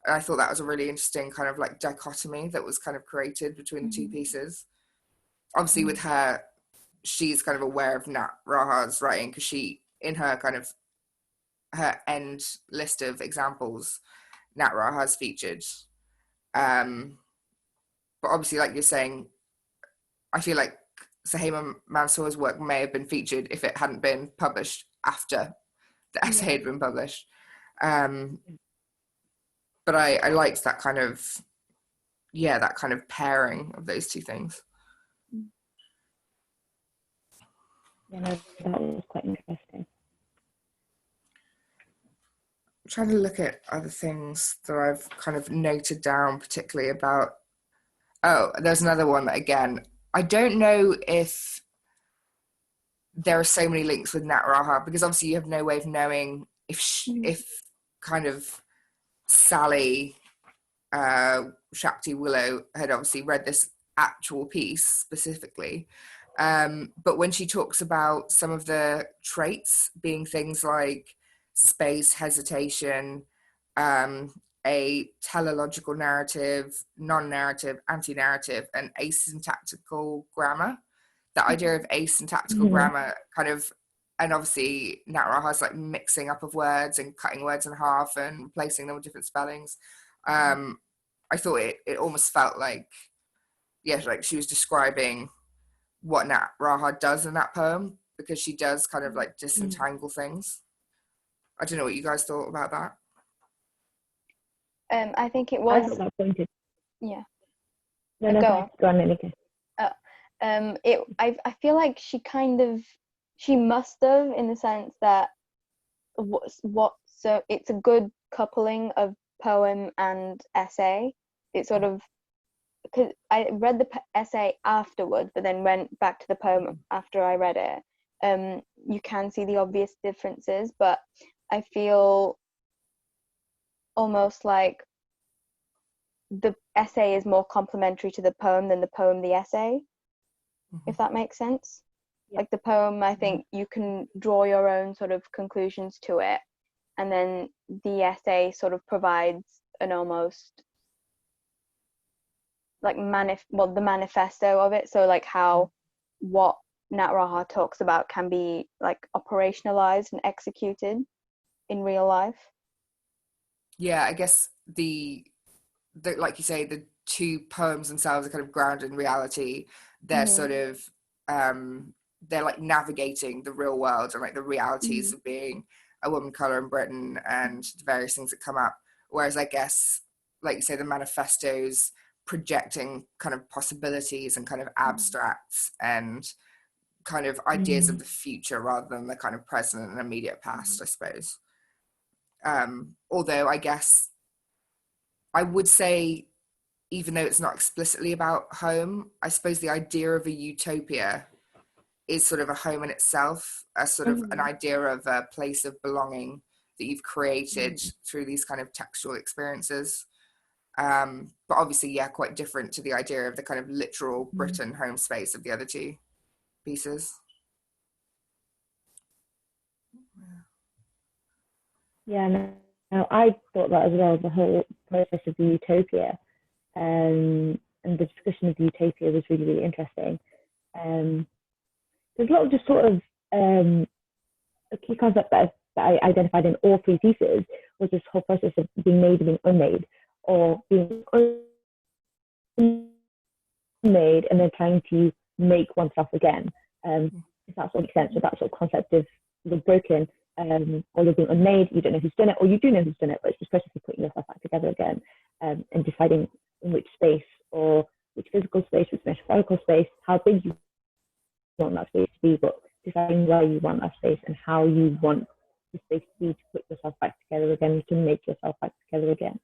S1: And I thought that was a really interesting kind of like dichotomy that was kind of created between the two pieces. Obviously with her, she's kind of aware of Nat Raha's writing, because she, in her kind of her end list of examples, Nat Raha's featured. But obviously, like you're saying, I feel like Suhaiymah Manzoor's work may have been featured if it hadn't been published after the essay had been published. But I liked that kind of, that kind of pairing of those two things.
S3: Yeah, no, that was quite interesting.
S1: I'm trying to look at other things that I've kind of noted down, particularly about, there's another one that, again, I don't know if there are so many links with Nat Raha, because obviously you have no way of knowing if kind of Sally Shakti Willow had obviously read this actual piece specifically. But when she talks about some of the traits being things like space, hesitation, a teleological narrative, non-narrative, anti-narrative, and asyntactical grammar, the idea of asyntactical grammar kind of, and obviously Nat Raha's like mixing up of words and cutting words in half and replacing them with different spellings. I thought it almost felt like, like she was describing what Nat Raha does in that poem, because she does kind of like disentangle things. I don't know what you guys thought about that.
S2: I think it was.
S3: I thought that pointed.
S2: Yeah.
S3: No, go on, Anika.
S2: I feel like she must have, in the sense that so it's a good coupling of poem and essay. It sort of because I read the essay afterwards, but then went back to the poem after I read it. You can see the obvious differences, but I feel almost like the essay is more complementary to the poem than the poem the essay, if that makes sense. Yeah. Like the poem, I think you can draw your own sort of conclusions to it, and then the essay sort of provides an almost like the manifesto of it. So like how what Nat Raha talks about can be like operationalized and executed in real life.
S1: Yeah, I guess the like you say, the two poems themselves are kind of grounded in reality. They're sort of they're like navigating the real world and like the realities of being a woman of color in Britain and the various things that come up. Whereas I guess, like you say, the manifestos projecting kind of possibilities and kind of abstracts and kind of ideas of the future rather than the kind of present and immediate past, I suppose. Although I guess I would say, even though it's not explicitly about home, I suppose the idea of a utopia is sort of a home in itself, a sort of an idea of a place of belonging that you've created through these kind of textual experiences. But obviously, yeah, quite different to the idea of the kind of literal Britain home space of the other two pieces.
S3: Yeah, no, I thought that as well, the whole process of the utopia, and the discussion of the utopia was really, really interesting. There's a lot of just sort of a key concept that I identified in all three pieces was this whole process of being made and being unmade, or being unmade and then trying to make oneself again. If that sort of makes sense, with that sort of concept of you're broken, or you're being unmade, you don't know who's done it, or you do know who's done it, but it's this process of putting yourself back together again, and deciding in which space, or which physical space, which metaphorical space, how big you want that space to be, but deciding where you want that space and how you want the space to be to put yourself back together again, to make yourself back together again.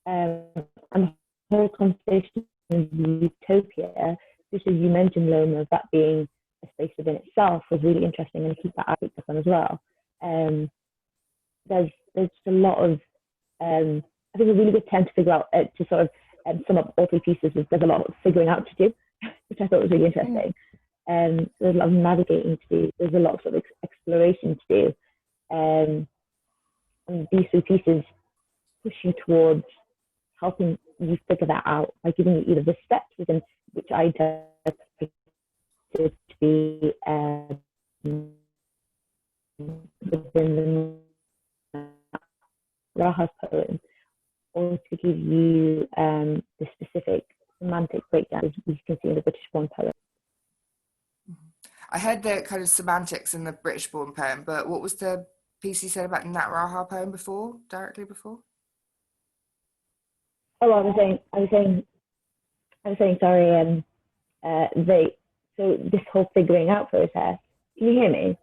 S3: And the whole conversation of utopia, just as you mentioned, Loma, that being a space within itself was really interesting, and I keep that aspect on as well. There's just a lot of, I think a really good term to figure out, to sort of sum up all three pieces, is there's a lot of figuring out to do, which I thought was really interesting. There's a lot of navigating to do, there's a lot of sort of exploration to do. And these three pieces push you towards helping you figure that out by giving you either the steps within which I interpreted to be within the Raha's poem, or to give you the specific semantic breakdown, as we can see in the British-born poem.
S1: I heard the kind of semantics in the British-born poem, but what was the piece you said about the Nat Raha poem before, directly before?
S3: Oh, I was saying, sorry. So this whole figuring out process. Can you hear me?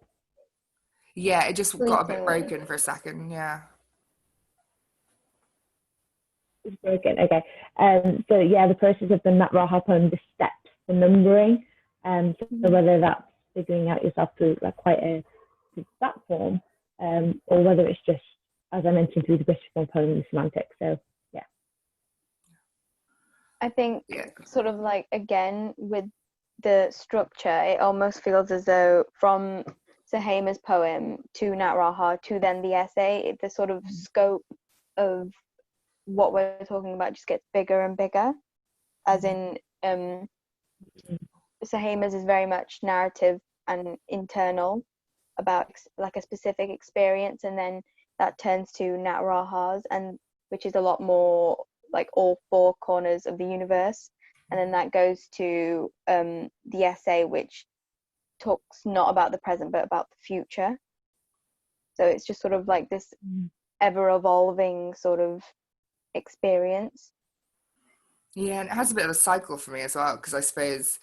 S1: Yeah, it just got a bit broken for a second. Yeah.
S3: It's broken. Okay. So yeah, the process of the Nat Raha poem, the steps, the numbering, so whether that's figuring out yourself through like quite a platform, or whether it's just, as I mentioned, through the British poem, the semantics. So yeah.
S2: I think sort of like, again, with the structure, it almost feels as though from Suhaiymah's poem to Nat Raha to then the essay, the sort of scope of what we're talking about just gets bigger and bigger. As in, Suhaiymah's is very much narrative and internal about like a specific experience, and then that turns to Nat Raha's, and which is a lot more like all four corners of the universe, and then that goes to the essay, which talks not about the present but about the future. So it's just sort of like this ever evolving sort of experience.
S1: Yeah, and it has a bit of a cycle for me as well, because I suppose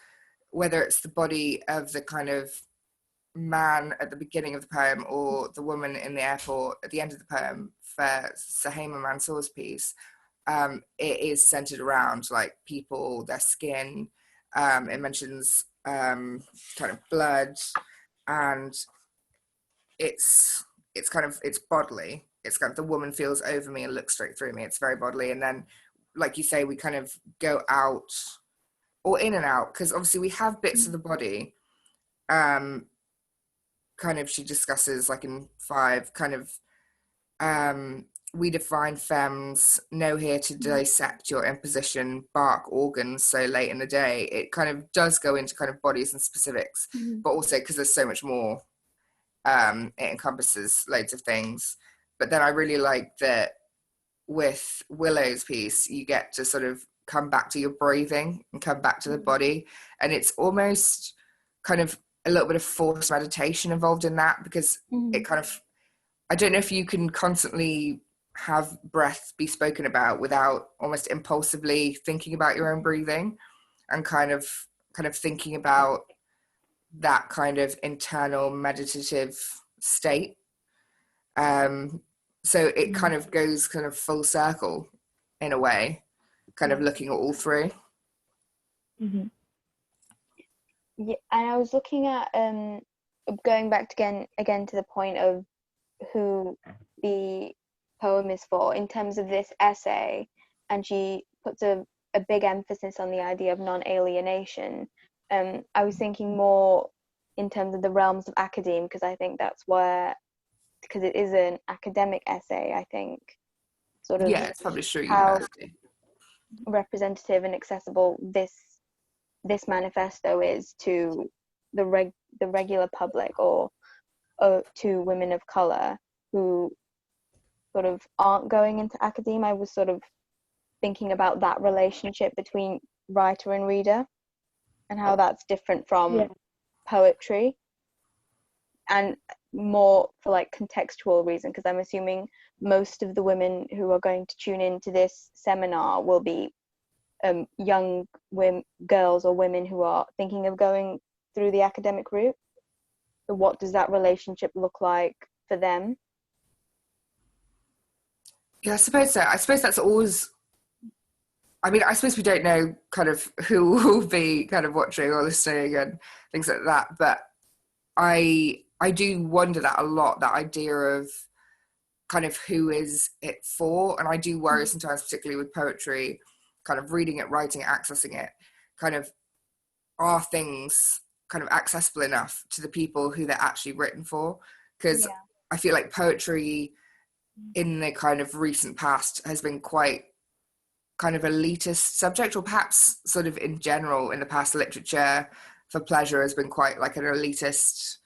S1: whether it's the body of the kind of man at the beginning of the poem or the woman in the airport at the end of the poem for Suhaiymah Manzoor's piece, it is centered around like people, their skin. It mentions kind of blood, and it's bodily. It's kind of the woman feels over me and looks straight through me. It's very bodily. And then, like you say, we kind of go out or in and out, because obviously we have bits of the body. Kind of, she discusses like in 5 kind of, we define femmes, know here to dissect your imposition, bark organs so late in the day. It kind of does go into kind of bodies and specifics, but also because there's so much more, it encompasses loads of things. But then I really like that with Willow's piece, you get to sort of come back to your breathing and come back to the body. And it's almost kind of a little bit of forced meditation involved in that, because it kind of, I don't know if you can constantly have breath be spoken about without almost impulsively thinking about your own breathing and kind of thinking about that kind of internal meditative state. So it kind of goes kind of full circle in a way, kind of looking at all 3.
S2: Yeah, and I was looking at going back again to the point of who the poem is for in terms of this essay, and she puts a big emphasis on the idea of non-alienation. I was thinking more in terms of the realms of academe, because I think that's where, because it is an academic essay, I think, sort of,
S1: yeah, it's published through
S2: how
S1: university.
S2: Representative and accessible this manifesto is to the regular public, or to women of color who sort of aren't going into academia. I was sort of thinking about that relationship between writer and reader and how that's different from poetry, and more for like contextual reason, because I'm assuming most of the women who are going to tune into this seminar will be young girls or women who are thinking of going through the academic route. So what does that relationship look like for them?
S1: Yeah, I suppose so. I suppose that's always, I mean, I suppose we don't know kind of who will be kind of watching or listening and things like that, but I do wonder that a lot, that idea of kind of who is it for. And I do worry sometimes, particularly with poetry, kind of reading it, writing it, accessing it, kind of, are things kind of accessible enough to the people who they're actually written for? Because I feel like poetry in the kind of recent past has been quite kind of elitist subject, or perhaps sort of in general in the past, literature for pleasure has been quite like an elitist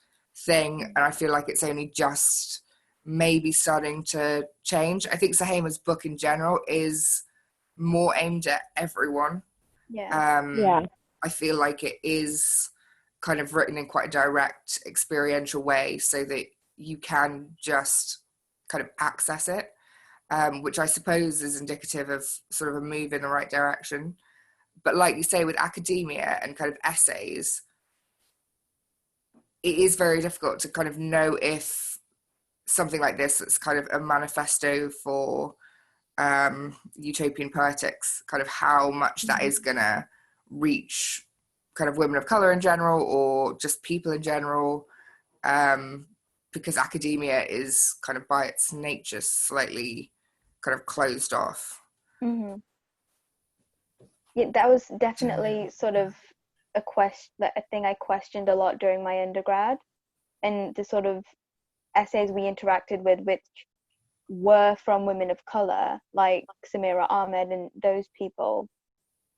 S1: thing, and I feel like it's only just maybe starting to change. I think Suhaiymah's book in general is more aimed at everyone. I feel like it is kind of written in quite a direct experiential way, so that you can just kind of access it, which I suppose is indicative of sort of a move in the right direction. But like you say, with academia and kind of essays, it is very difficult to kind of know if something like this, that's kind of a manifesto for utopian poetics, kind of how much that is gonna reach kind of women of color in general, or just people in general, because academia is kind of by its nature slightly kind of closed off.
S2: Yeah, that was definitely sort of a thing I questioned a lot during my undergrad, and the sort of essays we interacted with, which were from women of color, like Samira Ahmed and those people,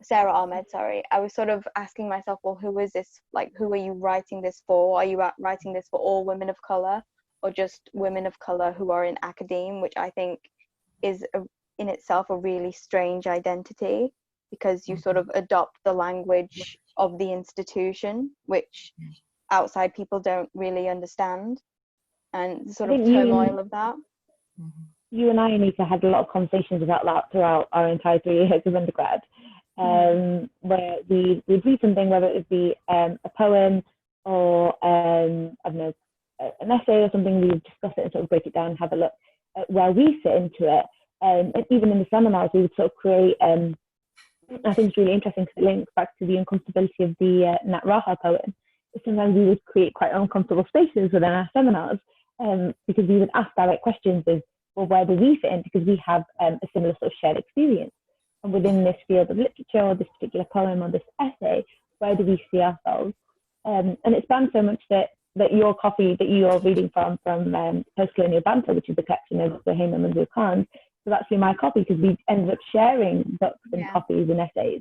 S2: Sarah Ahmed, sorry. I was sort of asking myself, well, who is this? Like, who are you writing this for? Are you writing this for all women of color, or just women of color who are in academe, which I think is in itself a really strange identity, because you sort of adopt the language of the institution, which outside people don't really understand, and the sort of turmoil of that.
S3: You and I, Anika, had a lot of conversations about that throughout our entire 3 years of undergrad, where we'd read something, whether it would be a poem or, I don't know, an essay or something. We would discuss it and sort of break it down and have a look at where we fit into it. And even in the seminars, we would sort of create, I think it's really interesting because it links back to the uncomfortability of the Nat Raha poem. Sometimes we would create quite uncomfortable spaces within our seminars, because we would ask direct questions of, well, where do we fit in? Because we have a similar sort of shared experience. And within this field of literature, or this particular poem, or this essay, where do we see ourselves? And it spans so much that your copy that you are reading from Post-Colonial Banter, which is the collection of Suhaiymah and Manzoor, was actually my copy, because we ended up sharing books and copies and essays.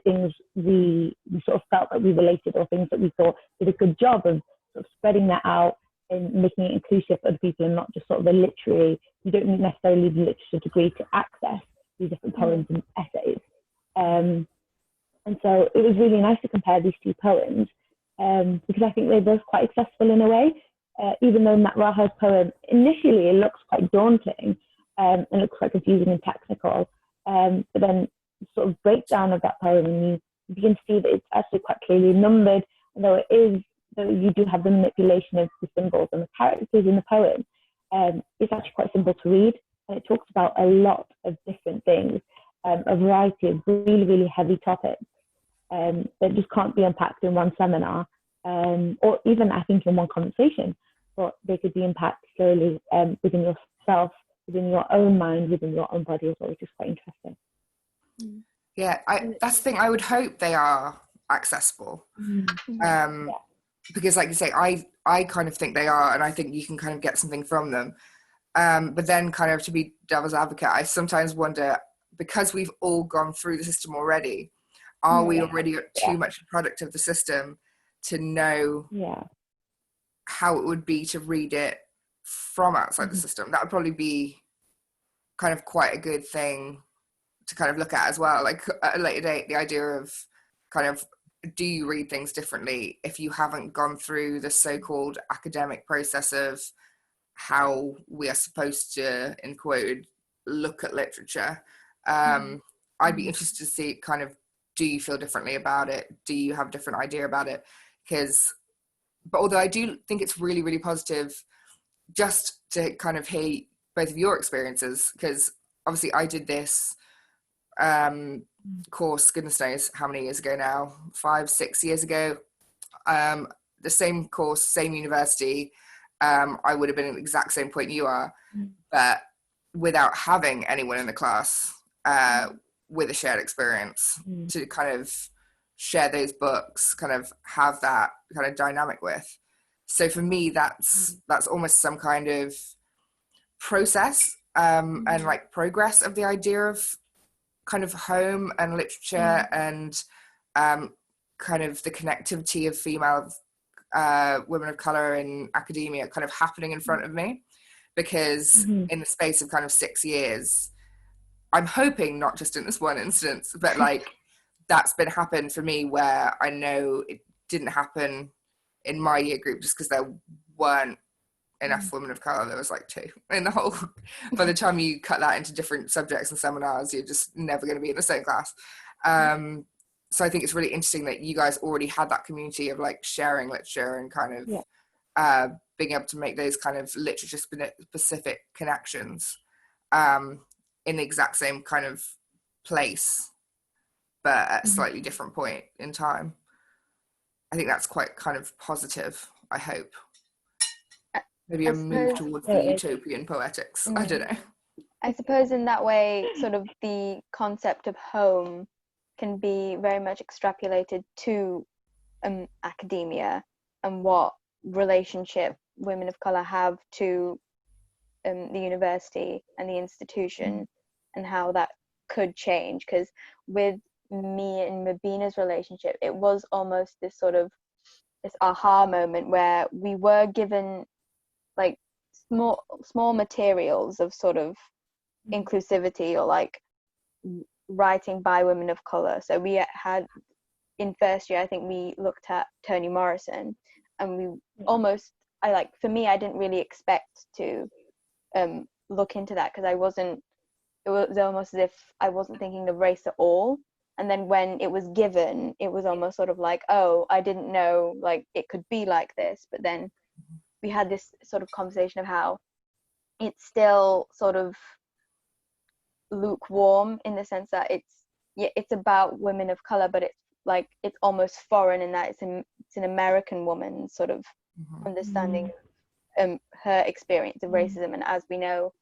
S3: Things we sort of felt that we related, or things that we thought did a good job of sort of spreading that out and making it inclusive for other people, and not just sort of a literary, you don't necessarily need a literature degree to access these different poems and essays. And so it was really nice to compare these two poems, because I think they're both quite accessible in a way. Even though Nat Raha's poem, initially it looks quite daunting, and looks quite confusing and technical, but then sort of breakdown of that poem, and you begin to see that it's actually quite clearly numbered, and though you do have the manipulation of the symbols and the characters in the poem, it's actually quite simple to read, and it talks about a lot of different things, a variety of really, really heavy topics that just can't be unpacked in one seminar, or even I think in one conversation, but they could be unpacked slowly within yourself, within your own mind, within your own body as well, which is quite interesting.
S1: Yeah, that's the thing. I would hope they are accessible, because, like you say, I kind of think they are, and I think you can kind of get something from them. But then, kind of to be devil's advocate, I sometimes wonder, because we've all gone through the system already, are we already too much a product of the system to know how it would be to read it from outside the system? That would probably be kind of quite a good thing to kind of look at as well. Like at a later date, the idea of kind of, do you read things differently if you haven't gone through the so-called academic process of how we are supposed to, in quote, look at literature? I'd be interested to see kind of, do you feel differently about it? Do you have a different idea about it? But although I do think it's really, really positive just to kind of hear both of your experiences, because obviously I did this course, goodness knows how many years ago now, 5-6 years ago, the same course, same university. I would have been at the exact same point you are, but without having anyone in the class with a shared experience to kind of share those books, kind of have that kind of dynamic with. So for me, that's almost some kind of process and like progress of the idea of kind of home and literature and kind of the connectivity of female women of color in academia kind of happening in front of me, because in the space of kind of 6 years, I'm hoping not just in this one instance, but like that's been happened for me, where I know it didn't happen in my year group just because there weren't enough women of color. There was like 2 in the whole. By the time you cut that into different subjects and seminars, you're just never going to be in the same class. So I think it's really interesting that you guys already had that community of like sharing literature and kind of being able to make those kind of literature specific connections in the exact same kind of place, but at a slightly different point in time. I think that's quite kind of positive, I hope. Maybe a move towards the utopian poetics. I don't know.
S2: I suppose in that way, sort of the concept of home can be very much extrapolated to academia and what relationship women of colour have to the university and the institution, and how that could change. Because with me and Mubeenah's relationship, it was almost this sort of this aha moment where we were given like small materials of sort of inclusivity, or like writing by women of color. So we had, in first year, I think we looked at Toni Morrison, and we almost, for me, I didn't really expect to look into that, because it was almost as if I wasn't thinking of race at all. And then when it was given, it was almost sort of like, oh, I didn't know like it could be like this. But then we had this sort of conversation of how it's still sort of lukewarm in the sense that it's about women of color, but it's almost foreign in that it's an American woman sort of understanding her experience of racism. And as we know,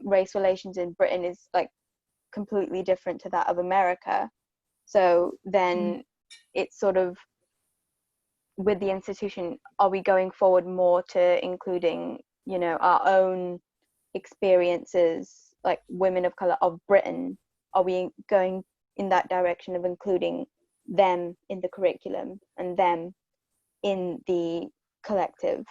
S2: race relations in Britain is like completely different to that of America. So then it's sort of, with the institution, are we going forward more to including, you know, our own experiences, like women of color of Britain? Are we going in that direction of including them in the curriculum and them in the collective?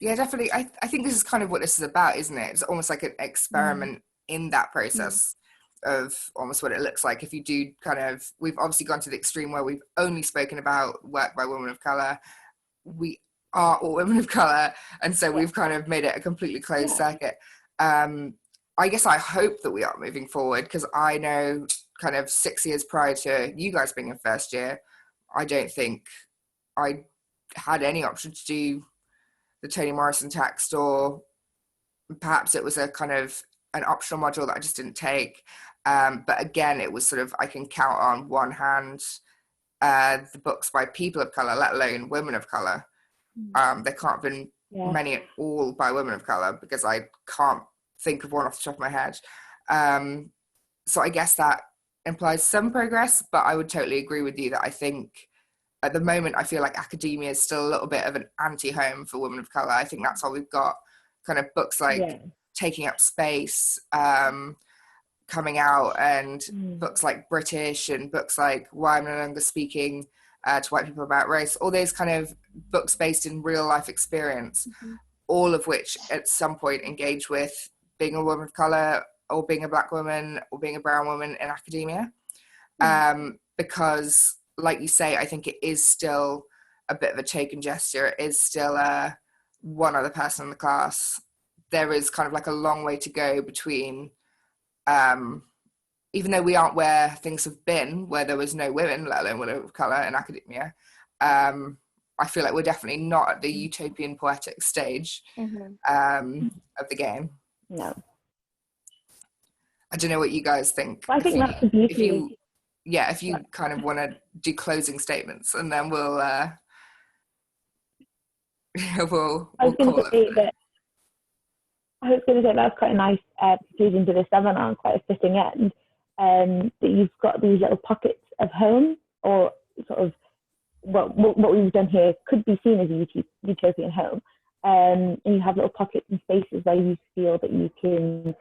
S1: Yeah, definitely. I think this is kind of what this is about, isn't it? It's almost like an experiment in that process of almost what it looks like if you do kind of, we've obviously gone to the extreme where we've only spoken about work by women of color. We are all women of color, and so we've kind of made it a completely closed circuit. I guess I hope that we are moving forward, because I know kind of 6 years prior to you guys being in first year, I don't think I had any option to do the Toni Morrison text, or perhaps it was a kind of an optional module that I just didn't take. But again, it was sort of, I can count on one hand the books by people of color, let alone women of color. There can't have been many at all by women of color, because I can't think of one off the top of my head. So I guess that implies some progress, but I would totally agree with you that I think at the moment, I feel like academia is still a little bit of an anti-home for women of color. I think that's why we've got kind of books like Taking Up Space coming out, and books like British, and books like Why I'm No Longer Speaking to White People About Race, all those kind of books based in real life experience, all of which at some point engage with being a woman of color, or being a Black woman, or being a brown woman in academia. Because like you say, I think it is still a bit of a token gesture. It is still one other person in the class. There is kind of like a long way to go between, even though we aren't where things have been, where there was no women, let alone women of colour in academia, I feel like we're definitely not at the utopian poetic stage of the game.
S3: No.
S1: I don't know what you guys think.
S3: I think that's the beauty.
S1: If you kind of want to do closing statements, and then we'll
S3: I was going to say that's quite a nice conclusion to the seminar, and quite a fitting end. That you've got these little pockets of home, or sort of what we've done here could be seen as a utopian home, and you have little pockets and spaces where you feel that you can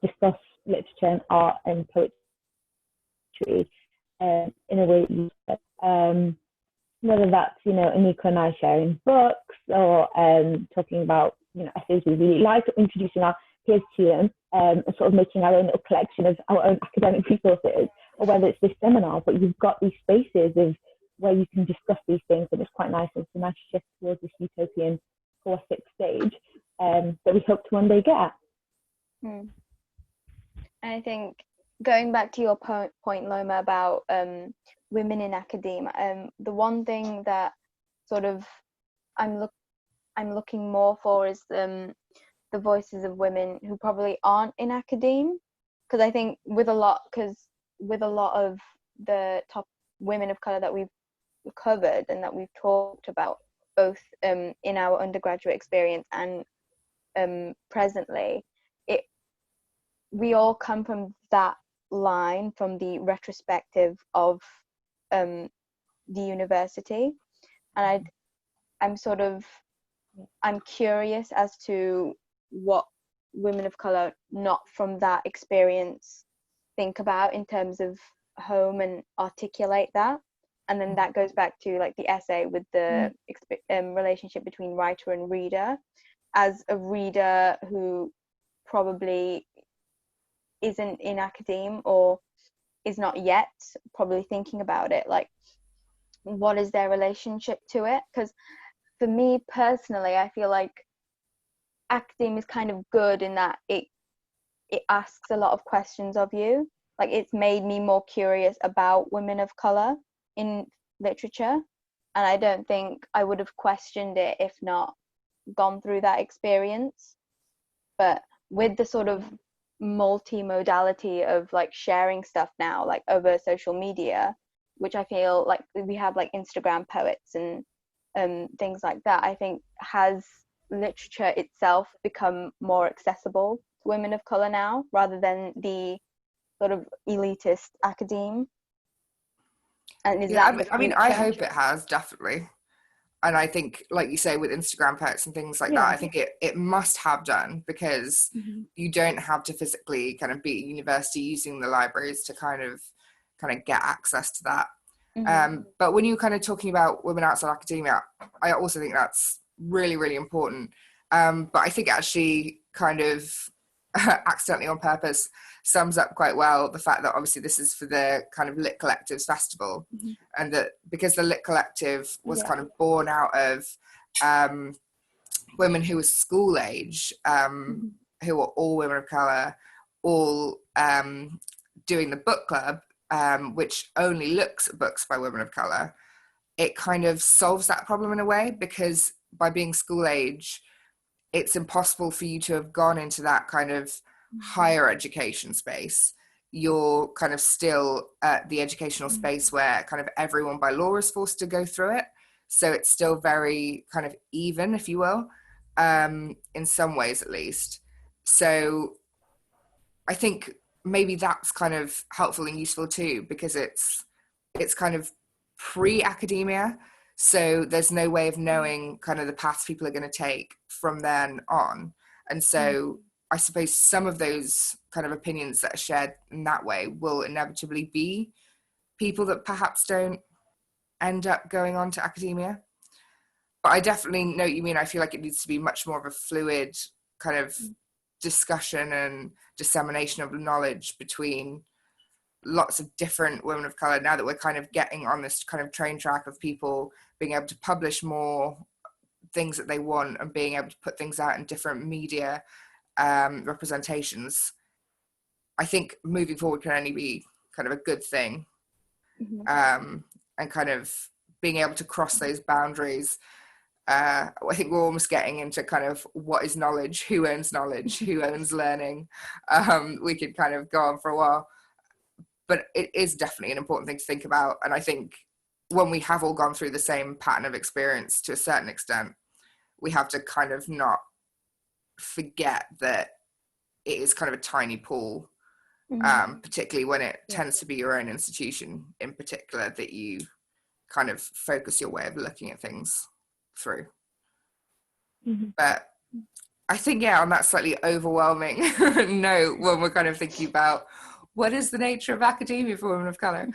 S3: discuss literature and art and poetry in a way that you said. Whether that's, you know, Aniqah and I sharing books, or talking about, you know, essays we really like, or introducing our peers to them, and sort of making our own little collection of our own academic resources, or whether it's this seminar, but you've got these spaces of where you can discuss these things, and it's quite nice. It's a nice shift towards this utopian poetic stage that we hope to one day get.
S2: I think, going back to your point, Loma, about women in academia, the one thing that sort of I'm looking more for is the voices of women who probably aren't in academia, because I think with a lot of the top women of color that we've covered and that we've talked about, both in our undergraduate experience and presently, we all come from that line, from the retrospective of the university, and I'm curious as to what women of color not from that experience think about in terms of home, and articulate that. And then that goes back to like the essay with the relationship between writer and reader. As a reader who probably isn't in academia, or is not yet probably thinking about it, like, what is their relationship to it? Because for me personally, I feel like academia is kind of good in that it asks a lot of questions of you. Like, it's made me more curious about women of color in literature, and I don't think I would have questioned it if not gone through that experience. But with the sort of multi-modality of like sharing stuff now, like over social media, which I feel like we have like Instagram poets and things like that, I think has literature itself become more accessible to women of color now, rather than the sort of elitist academe? And is
S1: Yeah,
S2: that the
S1: I mean, I
S2: future?
S1: hope it has, definitely. And I think, like you say, with Instagram posts and things like that,
S3: Yeah.
S1: I think it must have done, because you don't have to physically kind of be at university using the libraries to kind of get access to that. But when you're kind of talking about women outside academia, I also think that's really, really important. But I think actually kind of accidentally on purpose sums up quite well the fact that obviously this is for the kind of Lit Collectives Festival, and that because the Lit Collective was kind of born out of women who were school age, who were all women of colour, all doing the book club, which only looks at books by women of colour. It kind of solves that problem in a way, because by being school age, it's impossible for you to have gone into that kind of higher education space. You're kind of still at the educational space where kind of everyone by law is forced to go through it. So it's still very kind of even, if you will, in some ways at least. So I think maybe that's kind of helpful and useful too, because it's kind of pre-academia. So there's no way of knowing kind of the paths people are going to take from then on. And so I suppose some of those kind of opinions that are shared in that way will inevitably be people that perhaps don't end up going on to academia. But I definitely know what you mean. I feel like it needs to be much more of a fluid kind of discussion and dissemination of knowledge between lots of different women of color, now that we're kind of getting on this kind of train track of people being able to publish more things that they want and being able to put things out in different media representations. I think moving forward can only be kind of a good thing. And kind of being able to cross those boundaries. I think we're almost getting into kind of what is knowledge, who owns learning. We could kind of go on for a while, but it is definitely an important thing to think about. And I think when we have all gone through the same pattern of experience to a certain extent, we have to kind of not forget that it is kind of a tiny pool, particularly when it tends to be your own institution in particular that you kind of focus your way of looking at things through. But I think, on that slightly overwhelming note, when we're kind of thinking about what is the nature of academia for women of colour,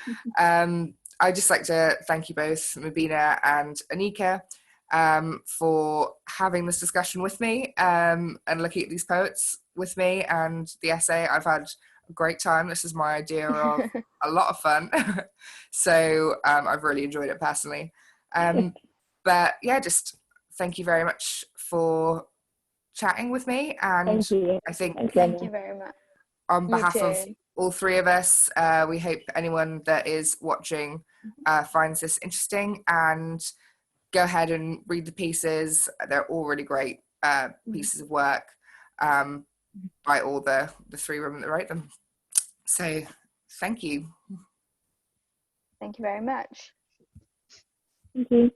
S1: I'd just like to thank you both, Mubeenah and Anika, for having this discussion with me, and looking at these poets with me and the essay. I've had a great time. This is my idea of a lot of fun. So I've really enjoyed it personally. But just thank you very much for chatting with me. And
S3: Thank you.
S1: I think
S2: Thank you very much.
S1: on behalf of all three of us, we hope anyone that is watching finds this interesting, and go ahead and read the pieces. They're all really great pieces of work by all the three women that wrote them. So thank you.
S2: Thank you very much.
S3: Thank you.